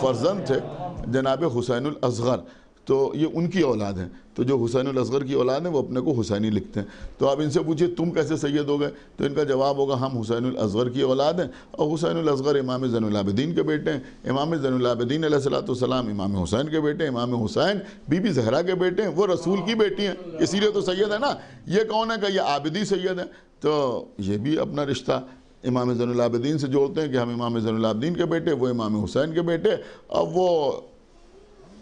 فرزند تھے جناب حسین الاصغر, تو یہ ان کی اولاد ہیں. تو جو حسین الاصغر کی اولاد ہیں وہ اپنے کو حسینی لکھتے ہیں. تو آپ ان سے پوچھیں تم کیسے سید ہو گئے, تو ان کا جواب ہوگا ہم حسین الاصغر کی اولاد ہیں, اور حسین الاصغر امام زین العابدین کے بیٹے ہیں. امام زین العابدین علیہ السلام امام حسین کے بیٹے ہیں, امام حسین بی بی زہرا کے بیٹے ہیں, وہ رسول کی بیٹی ہیں, اسی لیے تو سید ہے نا. یہ کون ہے؟ کہ یہ عابدی سید ہیں. تو یہ بھی اپنا رشتہ امام زین العابدین سے جوڑتے ہیں کہ ہم امام زین العابدین کے بیٹے, وہ امام حسین کے بیٹے, اور وہ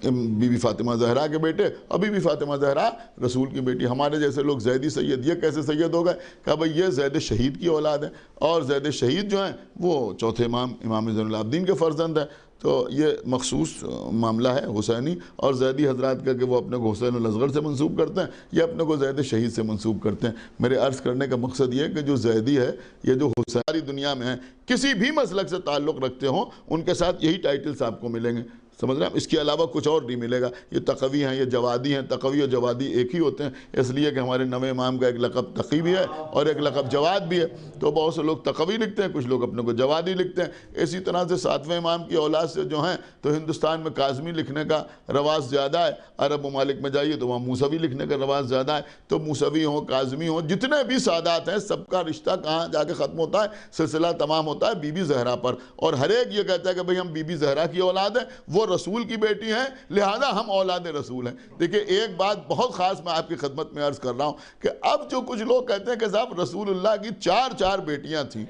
بی بی فاطمہ زہرا کے بیٹے, اور بی بی فاطمہ زہرا رسول کی بیٹی. ہمارے جیسے لوگ زیدی سید, یہ کیسے سید ہو گئے؟ کہ بھئی یہ زید شہید کی اولاد ہیں, اور زید شہید جو ہیں وہ چوتھے امام زین العابدین کے فرزند ہیں. تو یہ مخصوص معاملہ ہے حسینی اور زیدی حضرات کا کہ وہ اپنے کو حسین الاصغر سے منسوب کرتے ہیں یا اپنے کو زید شہید سے منسوب کرتے ہیں. میرے عرض کرنے کا مقصد یہ ہے کہ جو زیدی ہے, یہ جو حسینی دنیا میں ہے, کسی بھی مسلک سے تعلق رکھتے ہوں ان کے ساتھ یہی ٹائٹلز آپ کو ملیں گے. سمجھ رہے ہیں؟ اس کے علاوہ کچھ اور نہیں ملے گا. یہ تقوی ہیں, یہ جوادی ہیں. تقوی اور جوادی ایک ہی ہوتے ہیں, اس لیے کہ ہمارے نویں امام کا ایک لقب تقی بھی ہے اور ایک لقب جواد بھی ہے. تو بہت سے لوگ تقوی لکھتے ہیں, کچھ لوگ اپنے کو جوادی لکھتے ہیں. اسی طرح سے ساتویں امام کی اولاد سے جو ہیں تو ہندوستان میں کاظمی لکھنے کا رواج زیادہ ہے. عرب ممالک میں جائیے تو وہاں موسوی لکھنے کا رواج زیادہ ہے. تو موسوی ہوں, کاظمی ہوں, جتنے بھی سادات ہیں سب کا رشتہ کہاں جا کے ختم ہوتا ہے؟ سلسلہ تمام ہوتا ہے بی بی زہرا پر. اور ہر ایک یہ کہتا ہے کہ بھئی ہم بی بی زہرا کی اولاد ہیں, وہ رسول کی بیٹی ہیں, لہذا ہم اولاد رسول ہیں. دیکھیں ایک بات بہت خاص میں آپ کی خدمت میں عرض کر رہا ہوں کہ اب جو کچھ لوگ کہتے ہیں کہ صاحب رسول اللہ کی چار بیٹیاں تھیں,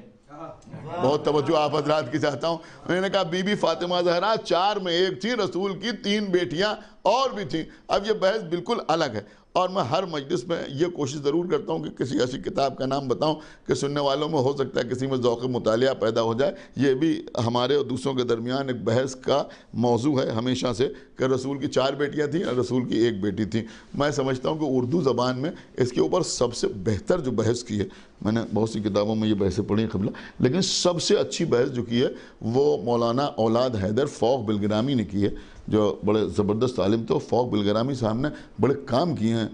بہت توجہ آپ حضرات کی چاہتا ہوں. میں نے کہا بی بی فاطمہ زہرا 4 میں 1 تھی, رسول کی 3 بیٹیاں اور بھی تھیں. اب یہ بحث بالکل الگ ہے, اور میں ہر مجلس میں یہ کوشش ضرور کرتا ہوں کہ کسی ایسی کتاب کا نام بتاؤں کہ سننے والوں میں ہو سکتا ہے کسی میں ذوق مطالعہ پیدا ہو جائے. یہ بھی ہمارے اور دوسروں کے درمیان ایک بحث کا موضوع ہے ہمیشہ سے کہ رسول کی 4 بیٹیاں تھیں اور رسول کی 1 بیٹی تھی. میں سمجھتا ہوں کہ اردو زبان میں اس کے اوپر سب سے بہتر جو بحث کی ہے, میں نے بہت سی کتابوں میں یہ بحثیں پڑھی قبلہ, لیکن سب سے اچھی بحث جو کی ہے وہ مولانا اولاد حیدر فوق بلگرامی نے کی ہے, جو بڑے زبردست عالم تھے. فوق بلگرامی صاحب نے بڑے کام کیے ہیں,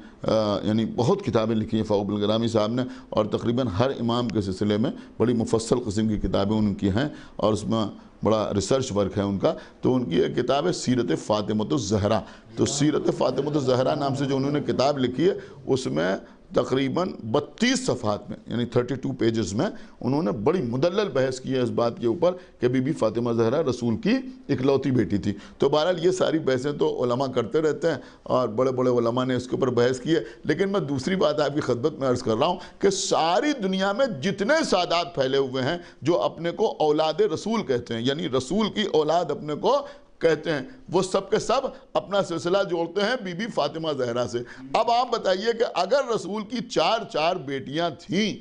یعنی بہت کتابیں لکھی ہیں فوق بلگرامی صاحب نے, اور تقریباً ہر امام کے سلسلے میں بڑی مفصل قسم کی کتابیں ان کی ہیں, اور اس میں بڑا ریسرچ ورک ہے ان کا. تو ان کی ایک کتاب ہے سیرت فاطمۃ الزہرا. تو سیرت فاطمۃ الزہرا نام سے جو انہوں نے کتاب لکھی ہے, اس میں تقریباً 32 صفحات میں یعنی 32 پیجز میں انہوں نے بڑی مدلل بحث کی ہے اس بات کے اوپر کہ بی بی فاطمہ زہرا رسول کی اکلوتی بیٹی تھی. تو بہرحال یہ ساری بحثیں تو علماء کرتے رہتے ہیں اور بڑے بڑے علماء نے اس کے اوپر بحث کی ہے. لیکن میں دوسری بات آپ کی خدمت میں عرض کر رہا ہوں کہ ساری دنیا میں جتنے سادات پھیلے ہوئے ہیں جو اپنے کو اولاد رسول کہتے ہیں یعنی رسول کی اولاد اپنے کو کہتے ہیں, وہ سب کے سب اپنا سلسلہ جوڑتے ہیں بی بی فاطمہ زہرا سے. اب آپ بتائیے کہ اگر رسول کی 4 بیٹیاں تھیں,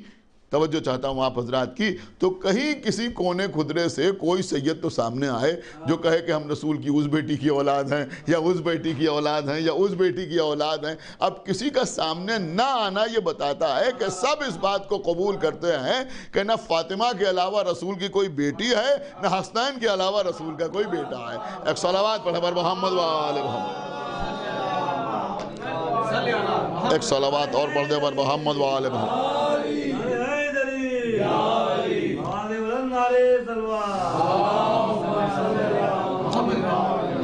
توجہ چاہتا ہوں آپ حضرات کی, تو کہیں کسی کونے خدرے سے کوئی سید تو سامنے آئے جو کہے کہ ہم رسول کی اس بیٹی کی اولاد ہیں یا اس بیٹی کی اولاد ہیں یا اس بیٹی کی اولاد ہیں. اب کسی کا سامنے نہ آنا یہ بتاتا ہے کہ سب اس بات کو قبول کرتے ہیں کہ نہ فاطمہ کے علاوہ رسول کی کوئی بیٹی ہے نہ حسنین کے علاوہ رسول کا کوئی بیٹا ہے. ایک صلوات پڑھے بر محمد و آل محمد. ایک صلوات اور پڑھ دے بر محمد و آل محمد.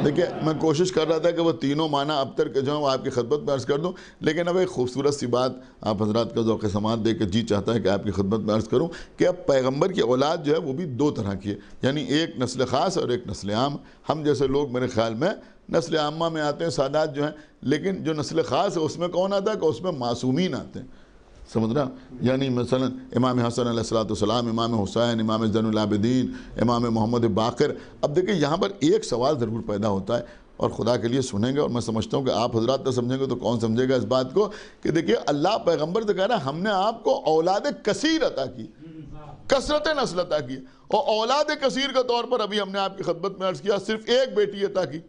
دیکھیں میں کوشش کر رہا تھا کہ وہ تینوں معنی اب تک جو ہیں وہ آپ کی خدمت میں عرض کر دوں, لیکن اب ایک خوبصورت سی بات آپ حضرات کا ذوق سماعت دے کے جی چاہتا ہے کہ آپ کی خدمت میں عرض کروں کہ اب پیغمبر کی اولاد جو ہے وہ بھی 2 طرح کی ہے, یعنی ایک نسل خاص اور ایک نسل عام. ہم جیسے لوگ میرے خیال میں نسل عامہ میں آتے ہیں سادات جو ہیں, لیکن جو نسل خاص ہے اس میں کون آتا ہے کہ اس میں معصومین آتے ہیں, سمجھ رہا, یعنی مثلا امام حسن علیہ السلام, امام حسین, امام زین العابدین, امام محمد باقر. اب دیکھیں یہاں پر ایک سوال ضرور پیدا ہوتا ہے اور خدا کے لیے سنیں گے اور میں سمجھتا ہوں کہ آپ حضرات نہ سمجھیں گے تو کون سمجھے گا اس بات کو کہ دیکھیے اللہ پیغمبر سے کہہ رہا ہے ہم نے آپ کو اولاد کثیر عطا کی, کثرت نسل عطا کی, اور اولاد کثیر کے طور پر ابھی ہم نے آپ کی خدمت میں عرض کیا صرف ایک بیٹی عطا کی,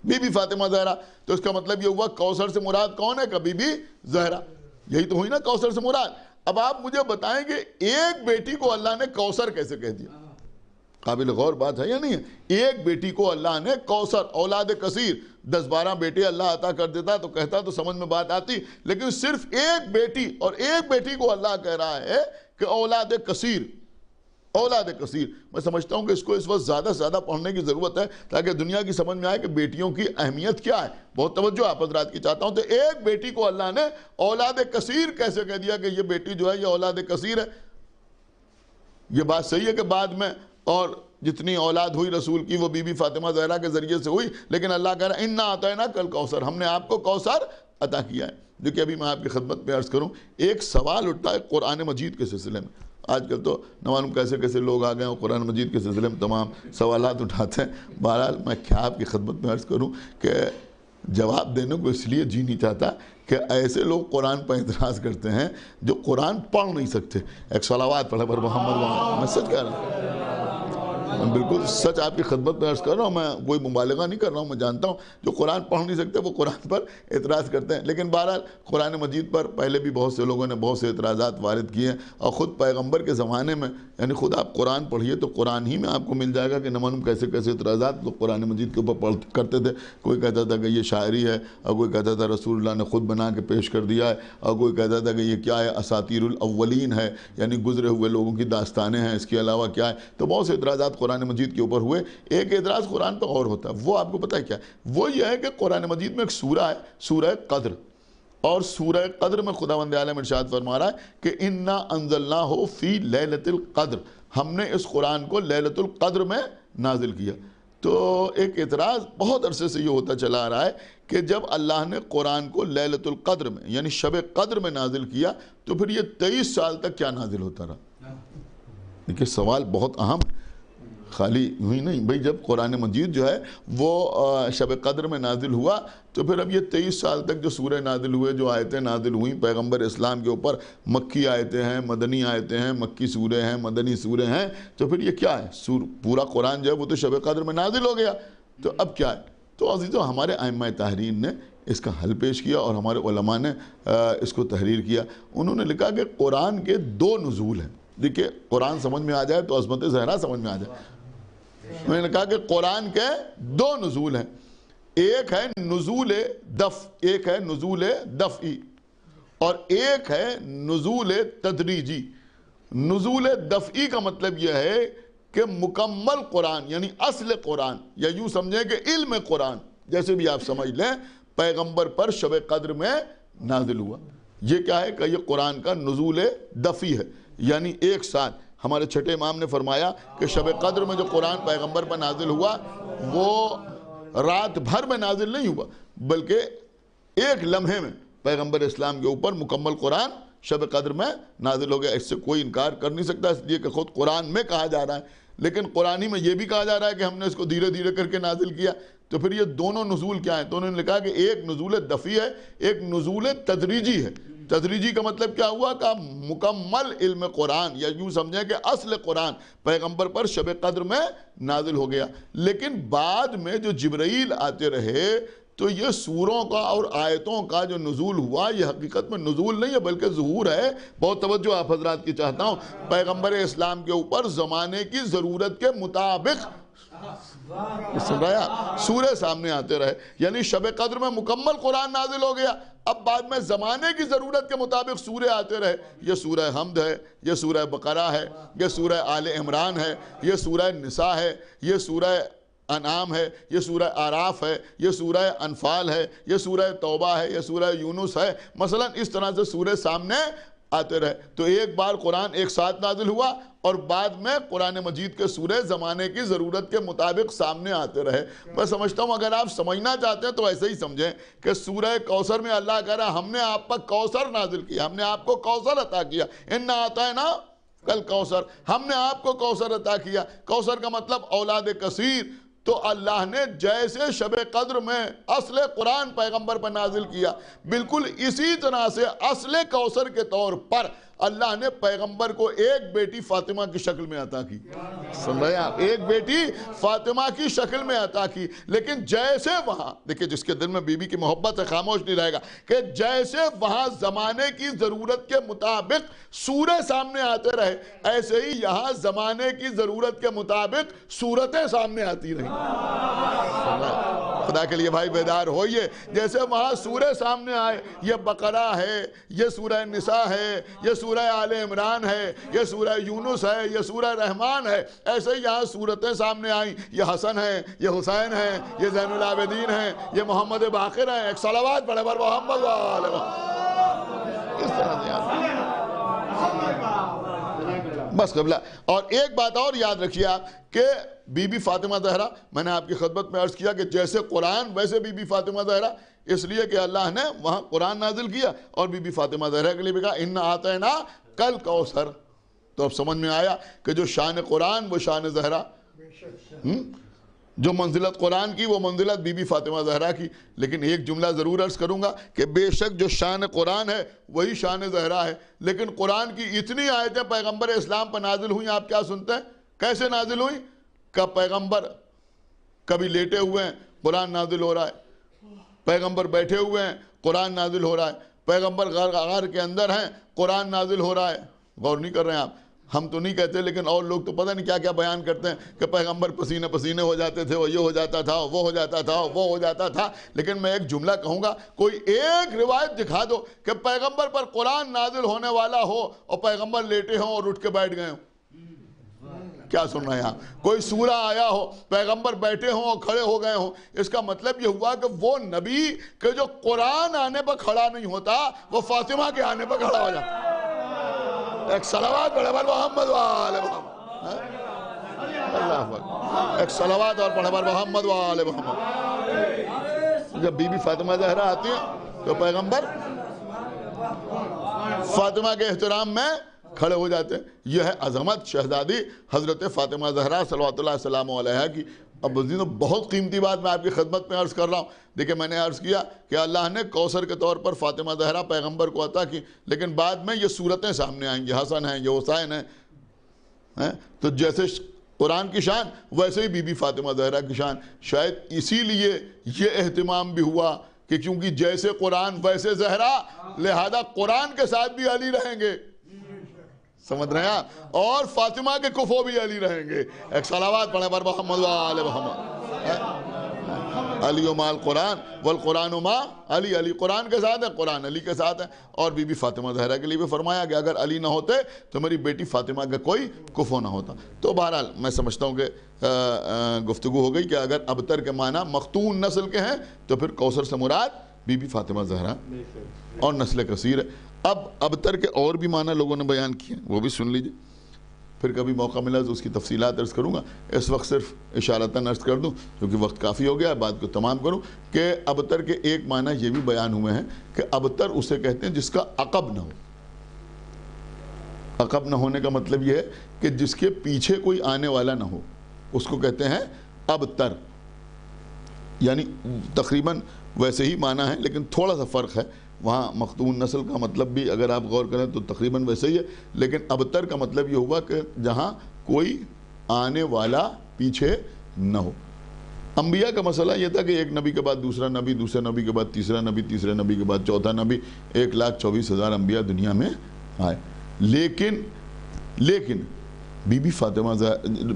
بی بی فاطمہ زہرا. تو اس کا مطلب یہ ہوا کوثر سے مراد کون ہے کہ بی بی زہرا, یہی تو ہوئی نا کوثر سے مراد. اب آپ مجھے بتائیں کہ ایک بیٹی کو اللہ نے کوثر کیسے کہہ دیا؟ قابل غور بات ہے یا نہیں ہے؟ ایک بیٹی کو اللہ نے کوثر, اولاد کثیر, 10-12 بیٹے اللہ عطا کر دیتا تو کہتا تو سمجھ میں بات آتی, لیکن صرف ایک بیٹی, اور ایک بیٹی کو اللہ کہہ رہا ہے کہ اولاد کثیر, اولاد کثیر. میں سمجھتا ہوں کہ اس کو اس وقت زیادہ سے زیادہ پڑھنے کی ضرورت ہے تاکہ دنیا کی سمجھ میں آئے کہ بیٹیوں کی اہمیت کیا ہے. بہت توجہ آپ حضرات کی چاہتا ہوں. تو ایک بیٹی کو اللہ نے اولاد کثیر کیسے کہہ دیا کہ یہ بیٹی جو ہے یہ اولاد کثیر ہے؟ یہ بات صحیح ہے کہ بعد میں اور جتنی اولاد ہوئی رسول کی وہ بی بی فاطمہ زہرا کے ذریعے سے ہوئی, لیکن اللہ کہہ رہا ہے اِنَّا أَعْطَيْنَاكَ الْكَوْثَرَ, ہم نے آپ کو کوثر عطا کیا ہے. جو کہ ابھی میں آپ کی خدمت میں عرض کروں, ایک سوال اٹھتا ہے قرآن مجید کے سلسلے میں. آج کل تو نہ معلوم کیسے کیسے لوگ آ گئے ہیں قرآن مجید کے سلسلے میں تمام سوالات اٹھاتے ہیں. بہرحال میں کیا آپ کی خدمت میں عرض کروں کہ جواب دینے کو اس لیے جی نہیں چاہتا کہ ایسے لوگ قرآن پر اعتراض کرتے ہیں جو قرآن پڑھ نہیں سکتے. ایک صلوات پڑھے پر محمد. میں سچ کہہ رہا ہوں, میں بالکل سچ آپ کی خدمت میں عرض کر رہا ہوں, میں کوئی مبالغہ نہیں کر رہا ہوں. میں جانتا ہوں جو قرآن پڑھ نہیں سکتے وہ قرآن پر اعتراض کرتے ہیں. لیکن بہرحال قرآن مجید پر پہلے بھی بہت سے لوگوں نے بہت سے اعتراضات وارد کیے ہیں, اور خود پیغمبر کے زمانے میں یعنی خود آپ قرآن پڑھیے تو قرآن ہی میں آپ کو مل جائے گا کہ نہ معلوم کیسے کیسے اعتراضات لوگ قرآن مجید کے اوپر کرتے تھے. کوئی کہتا تھا کہ یہ شاعری ہے, اور کوئی کہتا تھا رسول اللہ نے خود بنا کے پیش کر دیا ہے, اور کوئی کہتا تھا کہ یہ کیا ہے اساطیر الاولین ہے یعنی گزرے ہوئے لوگوں کی داستانیں ہیں, اس کے علاوہ کیا ہے. تو بہت سے اعتراضات قرآن مجید کے اوپر ہوئے. ایک اعتراض قرآن پہ اور ہوتا ہے, وہ آپ کو پتہ ہے کیا ہے؟ وہ یہ ہے کہ قرآن مجید میں ایک سورہ ہے, سورہ قدر, اور سورہ قدر میں خداوند عالم ارشاد فرما رہا ہے کہ اِنَّا أَنزَلْنَاهُ فِي لَيْلَةِ الْقَدْرِ, ہم نے اس قرآن کو لیلۃ القدر میں نازل کیا. تو ایک اعتراض بہت عرصے سے یہ ہوتا چلا آ رہا ہے کہ جب اللہ نے قرآن کو لیلۃ القدر میں یعنی شب قدر میں نازل کیا تو پھر یہ 23 سال تک کیا نازل ہوتا رہا؟ دیکھیں سوال بہت اہم, خالی ہوئی نہیں بھئی. جب قرآن مجید جو ہے وہ شب قدر میں نازل ہوا تو پھر اب یہ 23 سال تک جو سورہ نازل ہوئے, جو آیتیں نازل ہوئیں پیغمبر اسلام کے اوپر, مکی آیتیں ہیں, مدنی آیتیں ہیں, مکی سورے ہیں, مدنی سورے ہیں, تو پھر یہ کیا ہے؟ پورا قرآن جو ہے وہ تو شب قدر میں نازل ہو گیا. تو اب کیا ہے؟ تو عزیزو ہمارے ائمہ تحریر نے اس کا حل پیش کیا اور ہمارے علماء نے اس کو تحریر کیا. انہوں نے لکھا کہ قرآن کے 2 نزول ہیں. دیکھیں قرآن سمجھ میں آ جائے تو عظمت زہرا سمجھ میں آ جائے. انہوں نے کہا کہ قرآن کے 2 نزول ہیں, ایک ہے نزول دفع, ایک ہے نزول دفعی, اور ایک ہے نزول تدریجی. نزول دفعی کا مطلب یہ ہے کہ مکمل قرآن یعنی اصل قرآن, یا یوں سمجھیں کہ علم قرآن جیسے بھی آپ سمجھ لیں, پیغمبر پر شب قدر میں نازل ہوا. یہ کیا ہے کہ یہ قرآن کا نزول دفی ہے، یعنی ایک ساتھ۔ ہمارے چھٹے امام نے فرمایا کہ شب قدر میں جو قرآن پیغمبر پر نازل ہوا وہ رات بھر میں نازل نہیں ہوا، بلکہ ایک لمحے میں پیغمبر اسلام کے اوپر مکمل قرآن شب قدر میں نازل ہو گیا۔ اس سے کوئی انکار کر نہیں سکتا، اس لیے کہ خود قرآن میں کہا جا رہا ہے، لیکن قرآنی میں یہ بھی کہا جا رہا ہے کہ ہم نے اس کو دھیرے دھیرے کر کے نازل کیا۔ تو پھر یہ دونوں نزول کیا ہیں؟ تو انہوں نے کہا کہ ایک نزول دفی ہے، ایک نزول تدریجی ہے۔ تدریجی کا مطلب کیا ہوا کہ مکمل علم قرآن، یا یوں سمجھیں کہ اصل قرآن پیغمبر پر شب قدر میں نازل ہو گیا، لیکن بعد میں جو جبرائیل آتے رہے تو یہ سوروں کا اور آیتوں کا جو نزول ہوا یہ حقیقت میں نزول نہیں ہے بلکہ ظہور ہے۔ بہت توجہ آپ حضرات کی چاہتا ہوں۔ پیغمبر اسلام کے اوپر زمانے کی ضرورت کے مطابق سن رہا سورے سامنے آتے رہے، یعنی شب قدر میں مکمل قرآن نازل ہو گیا، اب بعد میں زمانے کی ضرورت کے مطابق سورے آتے رہے۔ یہ سورہ حمد ہے، یہ سورہ بقرہ ہے، یہ سورہ آل عمران ہے، یہ سورہ نساء ہے، یہ سورہ انعام ہے، یہ سورہ اعراف ہے، یہ سورہ انفال ہے، یہ سورہ توبہ ہے، یہ سورہ یونس ہے، مثلا اس طرح سے سورے سامنے آتے رہے۔ تو ایک بار قرآن ایک ساتھ نازل ہوا اور بعد میں قرآن مجید کے سورے زمانے کی ضرورت کے مطابق سامنے آتے رہے۔ میں سمجھتا ہوں اگر آپ سمجھنا چاہتے ہیں تو ایسے ہی سمجھیں کہ سورہ کوثر میں اللہ کہہ رہا ہم نے آپ پر کوثر نازل کیا، ہم نے آپ کو کوثر عطا کیا، اِنَّا أَعْطَيْنَا الْكَوْثَرَ، ہم نے آپ کو کوثر عطا کیا۔ کوثر کا مطلب اولاد کثیر۔ تو اللہ نے جیسے شب قدر میں اصل قرآن پیغمبر پر نازل کیا، بالکل اسی طرح سے اصل کوثر کے طور پر اللہ نے پیغمبر کو ایک بیٹی فاطمہ کی شکل میں عطا کی۔ سن رہے ہیں آپ؟ ایک بیٹی فاطمہ کی شکل میں عطا کی، لیکن جیسے وہاں دیکھیں جس کے دل میں بی بی کی محبت ہے خاموش نہیں رہے گا، کہ جیسے وہاں زمانے کی ضرورت کے مطابق سورے سامنے آتے رہے، ایسے ہی یہاں زمانے کی ضرورت کے مطابق صورتیں سامنے آتی رہیں۔ خدا کے لیے بھائی بیدار ہوئیے، جیسے وہاں سورے سامنے آئے، یہ بقرہ ہے، یہ سورہ نساء ہے، یہ سورہ آل عمران ہے، یہ سورہ یونس ہے، یہ سورہ رحمان ہے، ایسے ہی یہاں صورتیں سامنے آئیں، یہ حسن ہے، یہ حسین ہے، یہ زین العابدین ہے، یہ محمد باقر ہے۔ ایک صلوات پڑھے بر محمد وآل محمد۔ اس طرح سے بس قبلہ۔ اور ایک بات اور یاد رکھیے آپ کہ بی بی فاطمہ زہرا، میں نے آپ کی خدمت میں عرض کیا کہ جیسے قرآن ویسے بی بی فاطمہ زہرا، اس لیے کہ اللہ نے وہاں قرآن نازل کیا اور بی بی فاطمہ زہرا کے لیے بھی کہا اِنَّا أَعْطَيْنَا الْكَوْثَرَ۔ تو اب سمجھ میں آیا کہ جو شان قرآن وہ شان زہرا، جو منزلت قرآن کی وہ منزلت بی بی فاطمہ زہرا کی۔ لیکن ایک جملہ ضرور عرض کروں گا کہ بے شک جو شان قرآن ہے وہی شان زہرا ہے، لیکن قرآن کی اتنی آیتیں پیغمبر اسلام پر نازل ہوئیں، آپ کیا سنتے ہیں کیسے نازل ہوئیں؟ کہ پیغمبر کبھی لیٹے ہوئے ہیں قرآن نازل ہو رہا ہے، پیغمبر بیٹھے ہوئے ہیں قرآن نازل ہو رہا ہے، پیغمبر غار کے اندر ہیں قرآن نازل ہو رہا ہے۔ غور نہیں کر رہے ہیں آپ؟ ہم تو نہیں کہتے لیکن اور لوگ تو پتہ نہیں کیا کیا بیان کرتے ہیں کہ پیغمبر پسینے پسینے ہو جاتے تھے، وہ یہ ہو جاتا تھا، وہ ہو جاتا تھا، وہ ہو جاتا تھا۔ لیکن میں ایک جملہ کہوں گا، کوئی ایک روایت دکھا دو کہ پیغمبر پر قرآن نازل ہونے والا ہو اور پیغمبر لیٹے ہوں اور اٹھ کے بیٹھ گئے ہوں۔ کیا سن رہے ہیں آپ؟ کوئی سورہ آیا ہو پیغمبر بیٹھے ہوں اور کھڑے ہو گئے ہوں، اس کا مطلب یہ ہوا کہ وہ نبی کہ جو قرآن آنے پر کھڑا نہیں ہوتا وہ فاطمہ کے آنے پر کھڑا ہو جاتا۔ ایک صلوات پڑھے بر محمد وآل محمد۔ اللہ اکبر۔ ایک صلوات اور پڑھے بر محمد وآل محمد۔ جب بی بی فاطمہ زہرا آتی ہیں تو پیغمبر فاطمہ کے احترام میں کھڑے ہو جاتے ہیں۔ یہ ہے عظمت شہزادی حضرت فاطمہ زہرا صلوات اللہ السلام علیہا کی۔ اب بہت قیمتی بات میں آپ کی خدمت میں عرض کر رہا ہوں۔ دیکھیں میں نے عرض کیا کہ اللہ نے کوثر کے طور پر فاطمہ زہرا پیغمبر کو عطا کی، لیکن بعد میں یہ صورتیں سامنے آئیں، یہ حسن ہیں، یہ حسین ہیں۔ تو جیسے قرآن کی شان ویسے ہی بی بی فاطمہ زہرا کی شان۔ شاید اسی لیے یہ اہتمام بھی ہوا کہ کیونکہ جیسے قرآن ویسے زہرا، لہذا قرآن کے ساتھ بھی علی رہیں گے۔ سمجھ رہے ہیں؟ اور فاطمہ کے کفو بھی علی رہیں گے۔ ایک صلوات پڑھیں بر محمد وآل محمد۔ علی و مال قرآن والقرآن و ما علی، علی قرآن کے ساتھ ہے، قرآن علی کے ساتھ ہے۔ اور بی بی فاطمہ زہرا کے لیے بھی فرمایا کہ اگر علی نہ ہوتے تو میری بیٹی فاطمہ کا کوئی کفو نہ ہوتا۔ تو بہرحال میں سمجھتا ہوں کہ گفتگو ہو گئی کہ اگر ابتر کے معنی مختون نسل کے ہیں تو پھر کوثر سے مراد بی بی فاطمہ زہرا اور نسل کثیر ہے۔ اب ابتر کے اور بھی معنی لوگوں نے بیان کیے، وہ بھی سن لیجئے، پھر کبھی موقع ملا تو اس کی تفصیلات عرض کروں گا. اس وقت صرف اشارتاً عرض کر دوں کیونکہ وقت کافی ہو گیا ہے، بات کو تمام کروں کہ ابتر کے ایک معنی یہ بھی بیان ہوئے ہیں کہ ابتر اسے کہتے ہیں جس کا عقب نہ ہو. عقب نہ ہونے کا مطلب یہ ہے کہ جس کے پیچھے کوئی آنے والا نہ ہو، اس کو کہتے ہیں ابتر. یعنی تقریباً ویسے ہی معنی ہے لیکن تھوڑا سا فرق ہے. وہاں مختون نسل کا مطلب بھی اگر آپ غور کریں تو تقریباً ویسے ہی ہے، لیکن ابتر کا مطلب یہ ہوا کہ جہاں کوئی آنے والا پیچھے نہ ہو. انبیاء کا مسئلہ یہ تھا کہ ایک نبی کے بعد دوسرا نبی، دوسرے نبی کے بعد تیسرا نبی، تیسرے نبی کے بعد چوتھا نبی، 1,24,000 انبیاء دنیا میں آئے. لیکن بی بی فاطمہ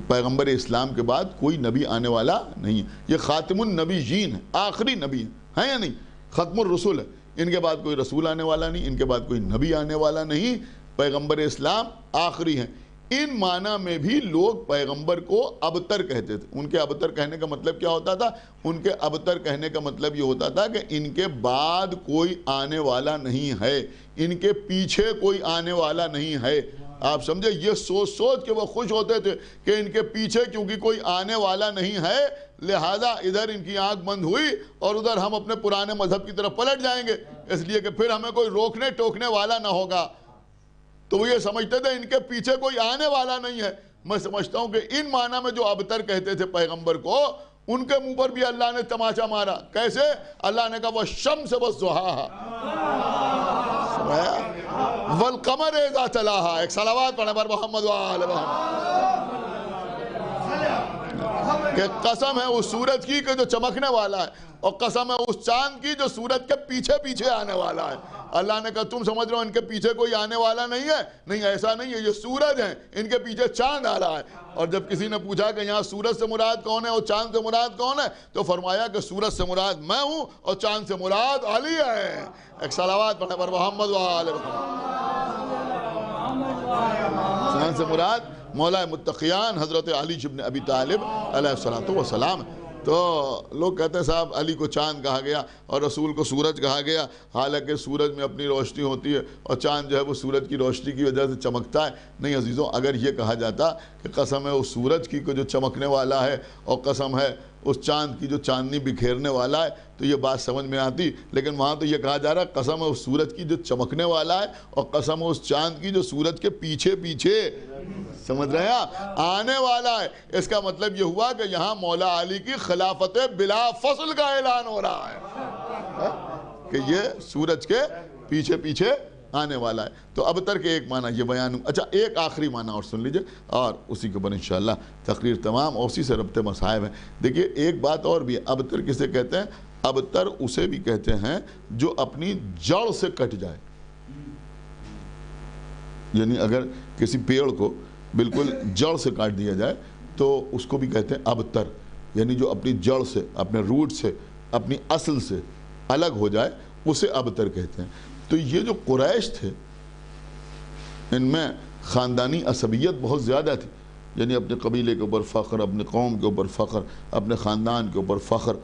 پیغمبر اسلام کے بعد کوئی نبی آنے والا نہیں ہے. یہ خاتم النبیین ہے، آخری نبی ہے یا نہیں؟ ختم الرسول ہے. ان کے بعد کوئی رسول آنے والا نہیں، ان کے بعد کوئی نبی آنے والا نہیں. پیغمبر اسلام آخری ہیں. ان معنی میں بھی لوگ پیغمبر کو ابتر کہتے تھے. ان کے ابتر کہنے کا مطلب کیا ہوتا تھا؟ ان کے ابتر کہنے کا مطلب یہ ہوتا تھا کہ ان کے بعد کوئی آنے والا نہیں ہے، ان کے پیچھے کوئی آنے والا نہیں ہے. آپ سمجھے؟ یہ سوچ کے وہ خوش ہوتے تھے کہ ان کے پیچھے کیونکہ کوئی آنے والا نہیں ہے، لہذا ادھر ان کی آنکھ بند ہوئی اور ادھر ہم اپنے پرانے مذہب کی طرف پلٹ جائیں گے، اس لیے کہ پھر ہمیں کوئی روکنے ٹوکنے والا نہ ہوگا. تو وہ یہ سمجھتے تھے ان کے پیچھے کوئی آنے والا نہیں ہے. میں سمجھتا ہوں کہ ان معنی میں جو ابتر کہتے تھے پیغمبر کو، ان کے منہ پر بھی اللہ نے تماچا مارا. کیسے؟ اللہ نے کہا وَالشَّمْسِ وَالضُّحَاهَا، وَالْقَمَرِ إِذَا تَلَاهَا. ایک صلوات پڑھیں پر محمد وآل محمد. کہ قسم ہے اس سورج کی کہ جو چمکنے والا ہے، اور قسم ہے اس چاند کی جو سورج کے پیچھے پیچھے آنے والا ہے. اللہ نے کہا تم سمجھ رہے ہو ان کے پیچھے کوئی آنے والا نہیں ہے؟ نہیں، ایسا نہیں ہے، یہ سورج ہیں، ان کے پیچھے چاند آ رہا ہے. اور جب کسی نے پوچھا کہ یہاں سورج سے مراد کون ہے اور چاند سے مراد کون ہے، تو فرمایا کہ سورج سے مراد میں ہوں اور چاند سے مراد علی ہے. ایک صلوات پڑھیں پر محمد وآل محمد. چاند سے مراد مولا متقیان حضرت علی بن ابی طالب علیہ السلام. تو لوگ کہتے ہیں صاحب علی کو چاند کہا گیا اور رسول کو سورج کہا گیا، حالانکہ سورج میں اپنی روشنی ہوتی ہے اور چاند جو ہے وہ سورج کی روشنی کی وجہ سے چمکتا ہے. نہیں عزیزوں، اگر یہ کہا جاتا کہ قسم ہے اس سورج کی کو جو چمکنے والا ہے اور قسم ہے اس چاند کی جو چاندنی بکھیرنے والا ہے، تو یہ بات سمجھ میں آتی. لیکن وہاں تو یہ کہا جا رہا ہے قسم ہے اس سورج کی جو چمکنے والا ہے اور قسم ہے اس چاند کی جو سورج کے پیچھے پیچھے، سمجھ رہے ہیں، آنے والا ہے. اس کا مطلب یہ ہوا کہ یہاں مولا علی کی خلافت بلا فصل کا اعلان ہو رہا ہے کہ یہ سورج کے پیچھے پیچھے آنے والا ہے. تو ابتر کے ایک معنی یہ بیان ہوں. اچھا، ایک آخری معنی اور سن لیجئے اور اسی کے اوپر انشاءاللہ تقریر تمام، اور اسی سے ربط مصائب ہیں. دیکھیے ایک بات اور بھی ہے، ابتر کسے کہتے ہیں؟ ابتر اسے بھی کہتے ہیں جو اپنی جڑ سے کٹ جائے. یعنی اگر کسی پیڑ کو بالکل جڑ سے کاٹ دیا جائے تو اس کو بھی کہتے ہیں ابتر. یعنی جو اپنی جڑ سے، اپنے روٹ سے، اپنی اصل سے الگ ہو جائے اسے ابتر کہتے ہیں. تو یہ جو قریش تھے ان میں خاندانی عصبیت بہت زیادہ تھی. یعنی اپنے قبیلے کے اوپر فخر، اپنے قوم کے اوپر فخر، اپنے خاندان کے اوپر فخر.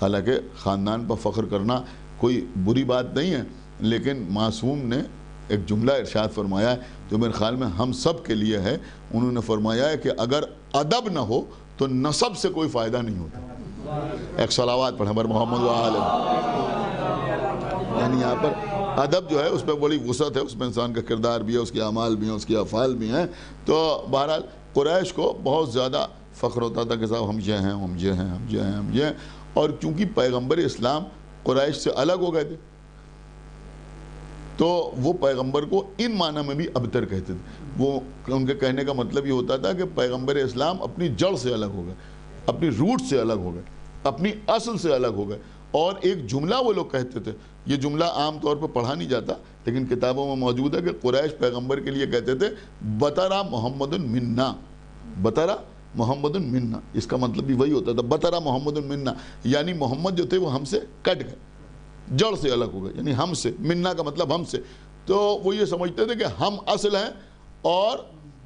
حالانکہ خاندان پر فخر کرنا کوئی بری بات نہیں ہے، لیکن معصوم نے ایک جملہ ارشاد فرمایا ہے جو میرے خیال میں ہم سب کے لیے ہے. انہوں نے فرمایا ہے کہ اگر ادب نہ ہو تو نسب سے کوئی فائدہ نہیں ہوتا. ایک صلوات پڑھیں پر محمد وآلہ. یعنی یہاں پر ادب جو ہے اس پہ بڑی وسعت ہے، اس میں انسان کا کردار بھی ہے، اس کے اعمال بھی ہیں، اس کے افعال بھی ہیں. تو بہرحال قریش کو بہت زیادہ فخر ہوتا تھا کہ صاحب ہم یہ ہیں، ہم یہ ہیں، ہم یہ ہیں، ہم یہ ہیں. اور چونکہ پیغمبر اسلام قریش سے الگ ہو گئے تھے تو وہ پیغمبر کو ان معنی میں بھی ابتر کہتے تھے. وہ ان کے کہنے کا مطلب یہ ہوتا تھا کہ پیغمبر اسلام اپنی جڑ سے الگ ہو گئے، اپنی روٹ سے الگ ہو گئے، اپنی اصل سے الگ ہو گئے. اور ایک جملہ وہ لوگ کہتے تھے، یہ جملہ عام طور پر پڑھا نہیں جاتا لیکن کتابوں میں موجود ہے کہ قریش پیغمبر کے لیے کہتے تھے بطرا محمد منا، بطرا محمد منا. اس کا مطلب بھی وہی ہوتا تھا، بطرا محمد منا، یعنی محمد جو تھے وہ ہم سے کٹ گئے، جڑ سے الگ ہو گئے. یعنی ہم سے، منا کا مطلب ہم سے. تو وہ یہ سمجھتے تھے کہ ہم اصل ہیں اور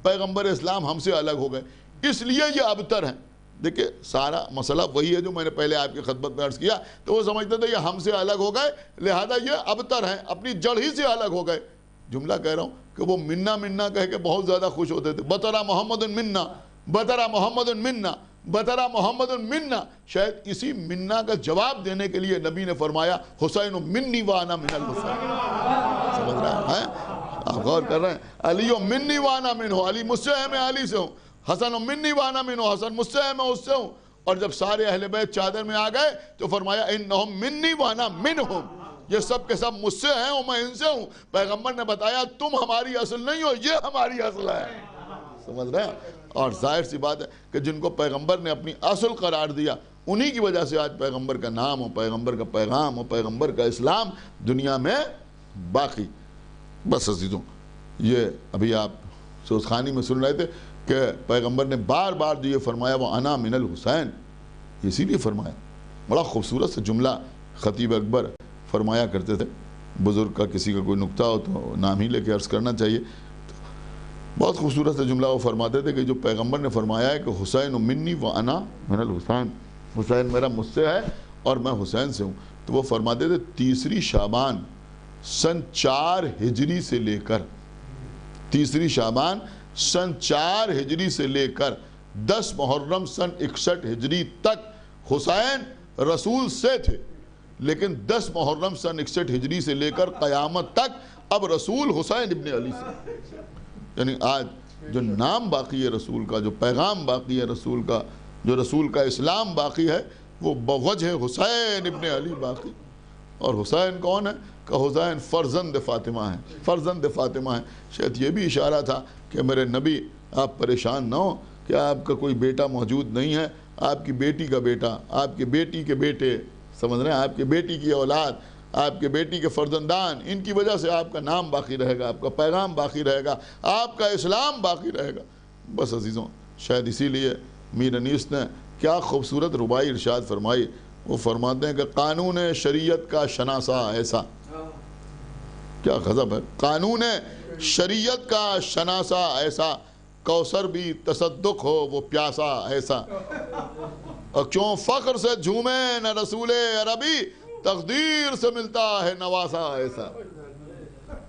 پیغمبر اسلام ہم سے الگ ہو گئے، اس لیے یہ ابتر ہیں. دیکھیں سارا مسئلہ وہی ہے جو میں نے پہلے آپ کی خدمت میں عرض کیا. تو وہ سمجھتے تھے یہ ہم سے الگ ہو گئے لہذا یہ ابتر ہیں, اپنی جڑ ہی سے الگ ہو گئے. جملہ کہہ رہا ہوں کہ وہ منا منا کہہ کے بہت زیادہ خوش ہوتے تھے. بطرا محمد منا, بطرا محمد منا, بطرا محمد منا. شاید اسی منا کا جواب دینے کے لیے نبی نے فرمایا حسین منی وانا من الحسین. سمجھ رہے ہیں آپ غور کر رہے ہیں. علی منی وانا من ہو, علی مجھ سے ہے میں علی سے ہوں. حسن منی وانا من ہو, حسن مجھ سے ہے میں اس سے ہوں. اور جب سارے اہل بیت چادر میں آ گئے تو فرمایا انہم منی وانا منہم, یہ سب کے سب مجھ سے ہیں اور میں ان سے ہوں. پیغمبر نے بتایا تم ہماری اصل نہیں ہو, یہ ہماری اصل ہے. سمجھ رہے ہیں. اور ظاہر سی بات ہے کہ جن کو پیغمبر نے اپنی اصل قرار دیا انہی کی وجہ سے آج پیغمبر کا نام ہو, پیغمبر کا پیغام ہو, پیغمبر کا اسلام دنیا میں باقی. بس عزیزوں, یہ ابھی آپ سوزخانی میں سن رہے تھے کہ پیغمبر نے بار بار جو یہ فرمایا وہ انا من الحسین, اسی لیے فرمایا. بڑا خوبصورت سے جملہ خطیب اکبر فرمایا کرتے تھے. بزرگ کا کسی کا کوئی نکتہ ہو تو نام ہی لے کے عرض کرنا چاہیے. بہت خوبصورت سے جملہ وہ فرماتے تھے کہ جو پیغمبر نے فرمایا ہے کہ حسین منی و انا من الحسین, حسین میرا مجھ سے ہے اور میں حسین سے ہوں. تو وہ فرماتے تھے 3 شعبان سن 4 ہجری سے لے کر, 3 شعبان سن 4 ہجری سے لے کر 10 محرم سن 61 ہجری تک حسین رسول سے تھے. لیکن 10 محرم سن 61 ہجری سے لے کر قیامت تک اب رسول حسین ابن علی سے. یعنی آج جو نام باقی ہے رسول کا, جو پیغام باقی ہے رسول کا, جو رسول کا اسلام باقی ہے, وہ بوجہ حسین ابن علی باقی. اور حسین کون ہے کہ حسین فرزند فاطمہ ہیں, فرزند فاطمہ ہیں. شاید یہ بھی اشارہ تھا کہ میرے نبی آپ پریشان نہ ہو کہ آپ کا کوئی بیٹا موجود نہیں ہے, آپ کی بیٹی کا بیٹا, آپ کی بیٹی کے بیٹے, سمجھ رہے ہیں, آپ کی بیٹی کی اولاد, آپ کے بیٹی کے فرزندان, ان کی وجہ سے آپ کا نام باقی رہے گا, آپ کا پیغام باقی رہے گا, آپ کا اسلام باقی رہے گا. بس عزیزوں, شاید اسی لیے میر انیس نے کیا خوبصورت ربائی ارشاد فرمائی. وہ فرماتے ہیں کہ قانون شریعت کا شناسا ایسا, کیا غضب ہے, قانون شریعت کا شناسا ایسا, کوثر بھی تصدق ہو وہ پیاسا ایسا. اور کیوں فخر سے جھومے نہ رسول عربی, تقدیر سے ملتا ہے نواسا ایسا.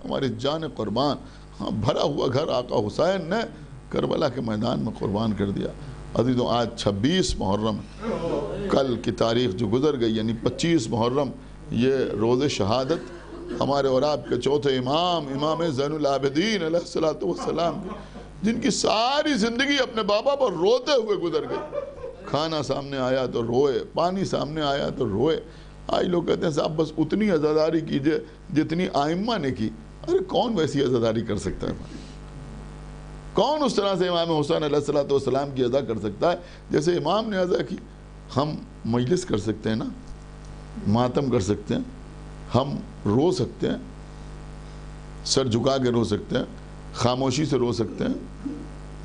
ہماری جان قربان, ہاں بھرا ہوا گھر آقا حسین نے کربلا کے میدان میں قربان کر دیا. عزیزوں آج 26 محرم, کل کی تاریخ جو گزر گئی یعنی 25 محرم, یہ روز شہادت ہمارے اور آپ کے چوتھے امام, امام زین العابدین علیہ السلام, جن کی ساری زندگی اپنے بابا پر روتے ہوئے گزر گئی. کھانا سامنے آیا تو روئے, پانی سامنے آیا تو روئے. آج لوگ کہتے ہیں صاحب بس اتنی عزاداری کیجئے جتنی آئمہ نے کی. ارے کون ویسی عزاداری کر سکتا ہے؟ کون اس طرح سے امام حسین علیہ السلام کی عزا کر سکتا ہے جیسے امام نے عزا کی؟ ہم مجلس کر سکتے ہیں نا, ماتم کر سکتے ہیں, ہم رو سکتے ہیں, سر جھکا کے رو سکتے ہیں, خاموشی سے رو سکتے ہیں,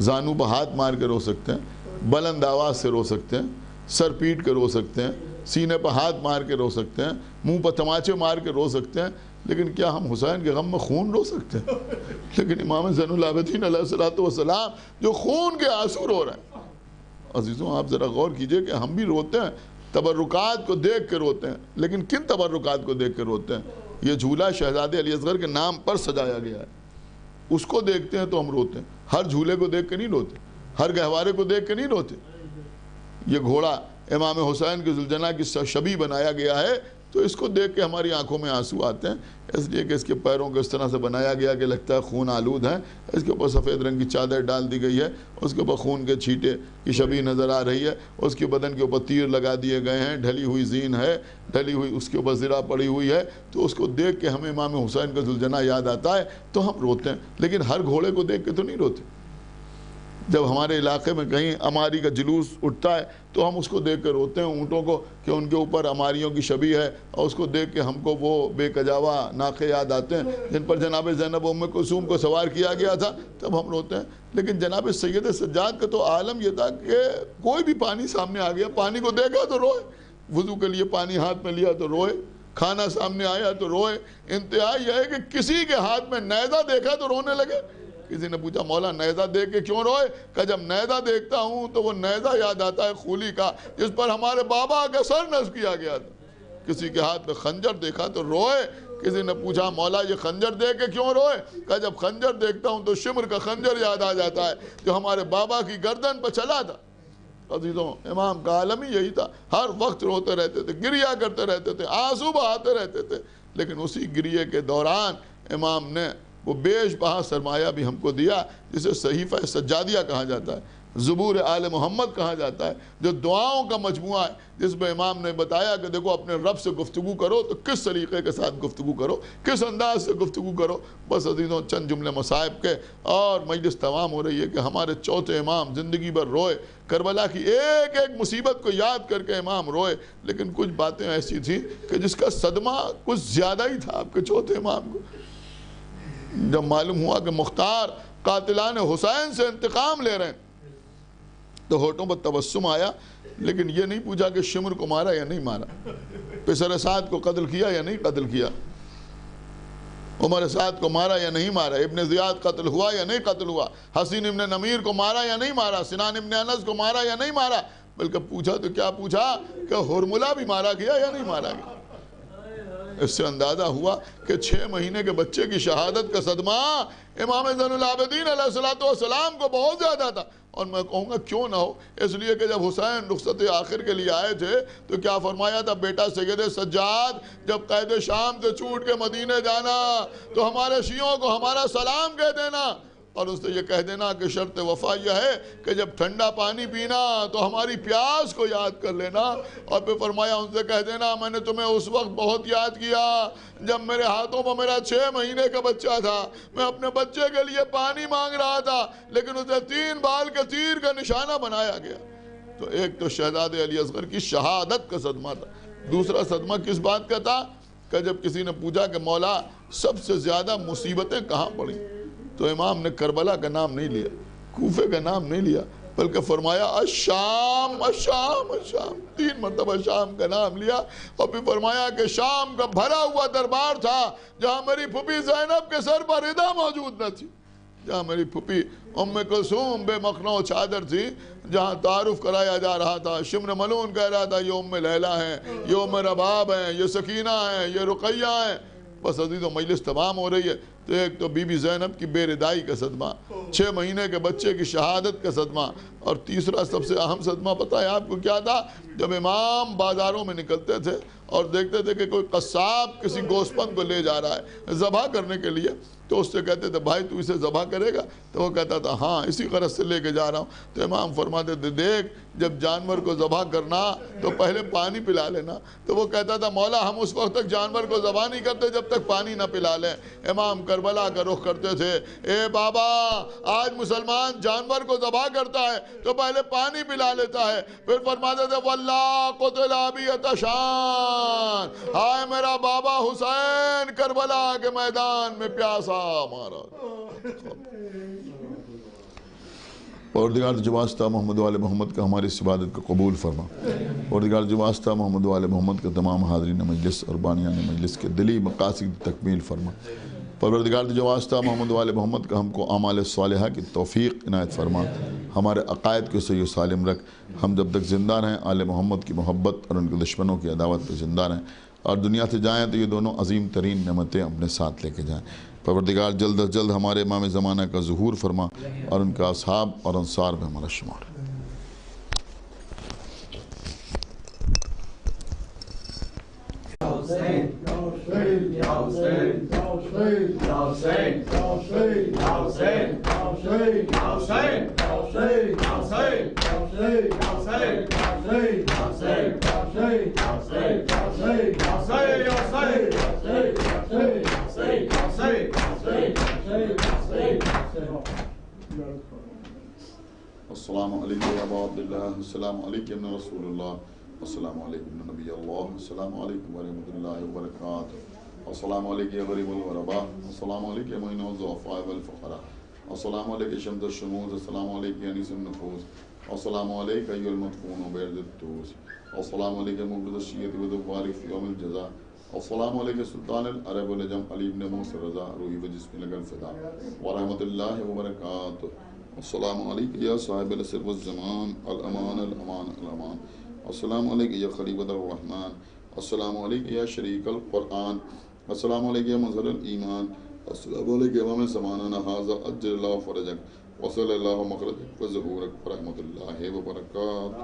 زانو پہ ہاتھ مار کے رو سکتے ہیں, بلند آواز سے رو سکتے ہیں, سر پیٹ کے رو سکتے ہیں, سینے پہ ہاتھ مار کے رو سکتے ہیں, منہ پہ تماچے مار کے رو سکتے ہیں. لیکن کیا ہم حسین کے غم میں خون رو سکتے ہیں؟ لیکن امام زین العابدین علیہ السلام جو خون کے آنسو رو رہے ہیں. عزیزوں آپ ذرا غور کیجئے کہ ہم بھی روتے ہیں, تبرکات کو دیکھ کے روتے ہیں. لیکن کن تبرکات کو دیکھ کے روتے ہیں؟ یہ جھولا شہزادے علی اصغر کے نام پر سجایا گیا ہے, اس کو دیکھتے ہیں تو ہم روتے ہیں. ہر جھولے کو دیکھ کے نہیں روتے, ہر گہوارے کو دیکھ کے نہیں روتے. یہ گھوڑا امام حسین کی ذوالجناح کی شبیہ بنایا گیا ہے تو اس کو دیکھ کے ہماری آنکھوں میں آنسو آتے ہیں, اس لیے کہ اس کے پیروں کو اس طرح سے بنایا گیا کہ لگتا ہے خون آلود ہیں. اس کے اوپر سفید رنگ کی چادر ڈال دی گئی ہے, اس کے اوپر خون کے چھینٹے کی شبیہ نظر آ رہی ہے, اس کے بدن کے اوپر تیر لگا دیے گئے ہیں, ڈھلی ہوئی زین ہے, ڈھلی ہوئی اس کے اوپر زرہ پڑی ہوئی ہے. تو اس کو دیکھ کے ہمیں امام حسین کا ذوالجناح یاد آتا ہے تو ہم روتے ہیں. لیکن ہر گھوڑے کو دیکھ کے تو نہیں روتے. جب ہمارے علاقے میں کہیں اماری کا جلوس اٹھتا ہے تو ہم اس کو دیکھ کر روتے ہیں, اونٹوں کو کہ ان کے اوپر اماریوں کی شبیہ ہے, اور اس کو دیکھ کے ہم کو وہ بے کجاوا ناقے یاد آتے ہیں جن پر جناب زینب ام کلثوم کو سوار کیا گیا تھا, تب ہم روتے ہیں. لیکن جناب سید سجاد کا تو عالم یہ تھا کہ کوئی بھی پانی سامنے آ گیا, پانی کو دیکھا تو روئے, وضو کے لیے پانی ہاتھ میں لیا تو روئے, کھانا سامنے آیا تو روئے. انتہا یہ ہے کہ کسی کے ہاتھ میں نیزہ دیکھا تو رونے لگے. کسی نے پوچھا مولا نیزہ دیکھ کے کیوں روئے؟ کہ جب نیزہ دیکھتا ہوں تو وہ نیزہ یاد آتا ہے خولی کا جس پر ہمارے بابا کا سر نصب کیا گیا تھا۔ کسی کے ہاتھ میں خنجر دیکھا تو روئے۔ کسی نے پوچھا مولا یہ خنجر دیکھ کے کیوں روئے؟ کہ جب خنجر دیکھتا ہوں تو شمر کا خنجر یاد آ جاتا ہے جو ہمارے بابا کی گردن پہ چلا تھا۔ عزیزوں امام کا عالم ہی یہی تھا، ہر وقت روتے رہتے تھے، گریا کرتے رہتے تھے، آنسو بہاتے رہتے تھے، لیکن اسی گریے کے دوران امام نے وہ بیش بہا سرمایہ بھی ہم کو دیا جسے صحیفہ سجادیہ کہا جاتا ہے، زبور آل محمد کہا جاتا ہے، جو دعاؤں کا مجموعہ ہے، جس میں امام نے بتایا کہ دیکھو اپنے رب سے گفتگو کرو تو کس طریقے کے ساتھ گفتگو کرو، کس انداز سے گفتگو کرو۔ بس عزیزوں چند جملے مصائب کے اور مجلس تمام ہو رہی ہے کہ ہمارے چوتھے امام زندگی بھر روئے، کربلا کی ایک ایک مصیبت کو یاد کر کے امام روئے، لیکن کچھ باتیں ایسی تھیں کہ جس کا صدمہ کچھ زیادہ ہی تھا آپ کے چوتھے امام کو۔ جب معلوم ہوا کہ مختار قاتلان حسین سے انتقام لے رہے ہیں تو ہونٹوں پر تبسم آیا، لیکن یہ نہیں پوچھا کہ شمر کو مارا یا نہیں مارا، پسر سعد کو قتل کیا یا نہیں قتل کیا، عمر سعد کو مارا یا نہیں مارا، ابن زیاد قتل ہوا یا نہیں قتل ہوا، حسین ابن نمیر کو مارا یا نہیں مارا، سنان ابن انس کو مارا یا نہیں مارا، بلکہ پوچھا تو کیا پوچھا کہ ہرملہ بھی مارا گیا یا نہیں مارا گیا۔ اس سے اندازہ ہوا کہ 6 مہینے کے بچے کی شہادت کا صدمہ امام زین العابدین علیہ السلام کو بہت زیادہ تھا، اور میں کہوں گا کیوں نہ ہو، اس لیے کہ جب حسین رخصت آخر کے لیے آئے تھے تو کیا فرمایا تھا، بیٹا سید سجاد جب قید شام سے چھوٹ کے مدینے جانا تو ہمارے شیعوں کو ہمارا سلام کہہ دینا، اور اس سے یہ کہہ دینا کہ شرط وفا یہ ہے کہ جب ٹھنڈا پانی پینا تو ہماری پیاس کو یاد کر لینا، اور پھر فرمایا ان سے کہہ دینا میں نے تمہیں اس وقت بہت یاد کیا جب میرے ہاتھوں میں میرا 6 مہینے کا بچہ تھا، میں اپنے بچے کے لیے پانی مانگ رہا تھا لیکن اسے 3 بال کے تیر کا نشانہ بنایا گیا۔ تو ایک تو شہزادے علی اصغر کی شہادت کا صدمہ تھا، دوسرا صدمہ کس بات کا تھا کہ جب کسی نے پوچھا کہ مولا سب سے زیادہ مصیبتیں کہاں پڑیں تو امام نے کربلا کا نام نہیں لیا، کوفے کا نام نہیں لیا، بلکہ فرمایا الشام الشام الشام، 3 مرتبہ شام کا نام لیا، اور پھر فرمایا کہ شام کا بھرا ہوا دربار تھا جہاں میری پھوپھی زینب کے سر پر ردا موجود نہ تھی، جہاں میری پھوپھی ام کلثوم بے مخنو چادر تھی، جہاں تعارف کرایا جا رہا تھا، شمر ملون کہہ رہا تھا یہ ام لیلہ ہیں، یہ ام رباب ہیں، یہ سکینہ ہیں، یہ رقیہ ہیں۔ بس عزیزو مجلس تمام ہو رہی ہے تو ایک تو بی بی زینب کی بے ردائی کا صدمہ، 6 مہینے کے بچے کی شہادت کا صدمہ، اور تیسرا سب سے اہم صدمہ پتہ ہے آپ کو کیا تھا؟ جب امام بازاروں میں نکلتے تھے اور دیکھتے تھے کہ کوئی قصاب کسی گوسپند کو لے جا رہا ہے ذبح کرنے کے لیے، تو اس سے کہتے تھے بھائی تو اسے ذبح کرے گا؟ تو وہ کہتا تھا ہاں اسی غرض سے لے کے جا رہا ہوں۔ تو امام فرماتے تھے دیکھ جب جانور کو ذبح کرنا تو پہلے پانی پلا لینا، تو وہ کہتا تھا مولا ہم اس وقت تک جانور کو ذبح نہیں کرتے جب تک پانی نہ پلا لیں۔ امام کربلا کا رخ کرتے تھے، اے بابا آج مسلمان جانور کو ذبح کرتا ہے تو پہلے پانی پلا لیتا ہے، پھر فرماتے تھے واللہ قتل ابی عطشان، ہائے میرا بابا حسین کربلا کے میدان میں پیاسا مارا۔ پروردگار جو واسطہ محمد وآل محمد کا ہماری اس عبادت کو قبول فرما، پروردگار جو واسطہ محمد وآل محمد کا تمام حاضرین مجلس اور بانیان مجلس کے دلی مقاصد تکمیل فرما، پروردگار جو واسطہ محمد وآل محمد کا ہم کو اعمال صالحہ کی توفیق عنایت فرما، ہمارے عقائد کو صحیح و سالم رکھ، ہم جب تک زندہ رہیں آل محمد کی محبت اور ان کے دشمنوں کی عداوت پہ زندہ رہیں، اور دنیا سے جائیں تو یہ دونوں عظیم ترین نعمتیں اپنے ساتھ لے کے جائیں۔ پروردگار جلد از جلد ہمارے امام زمانہ کا ظہور فرما اور ان کا اصحاب اور انصار میں ہمارا شمار۔ السلام علیکم یا ابا عبداللہ، السلام علیکم یا رسول اللہ، السلام علیکم یا نبی اللہ، السلام علیکم ورحمۃ اللہ وبرکاتہ، السلام علیکم یا غریب الغرباء، السلام علیکم یا معین الضعفاء والفقراء، السلام علیکم یا شمس الشموس، السلام علیکم یا انیس النفوس، السلام علیکم ایھا المدفون بارض الطوس، السلام علیکم یا مبرز الشیعۃ والدوار فی یوم الجزاء، السلام علیکم سلطان العرب العجم علی ابن موسیٰ رضا روحی و جسمی لگن فدا ورحمۃ اللہ وبرکاتہ. السلام علیکم یا صاحب العصر والزمان الامان الامان الامان. السلام علیکم یا خلیفۃ الرحمن. السلام علیکم یا شریک القرآن. السلام علیکم یا مظہر الایمان. السلام علیکم امام زمانہ ھذا اجل اللہ فرجک وصلی اللہ مخرجک وظہورک ورحمۃ اللہ وبرکاتہ.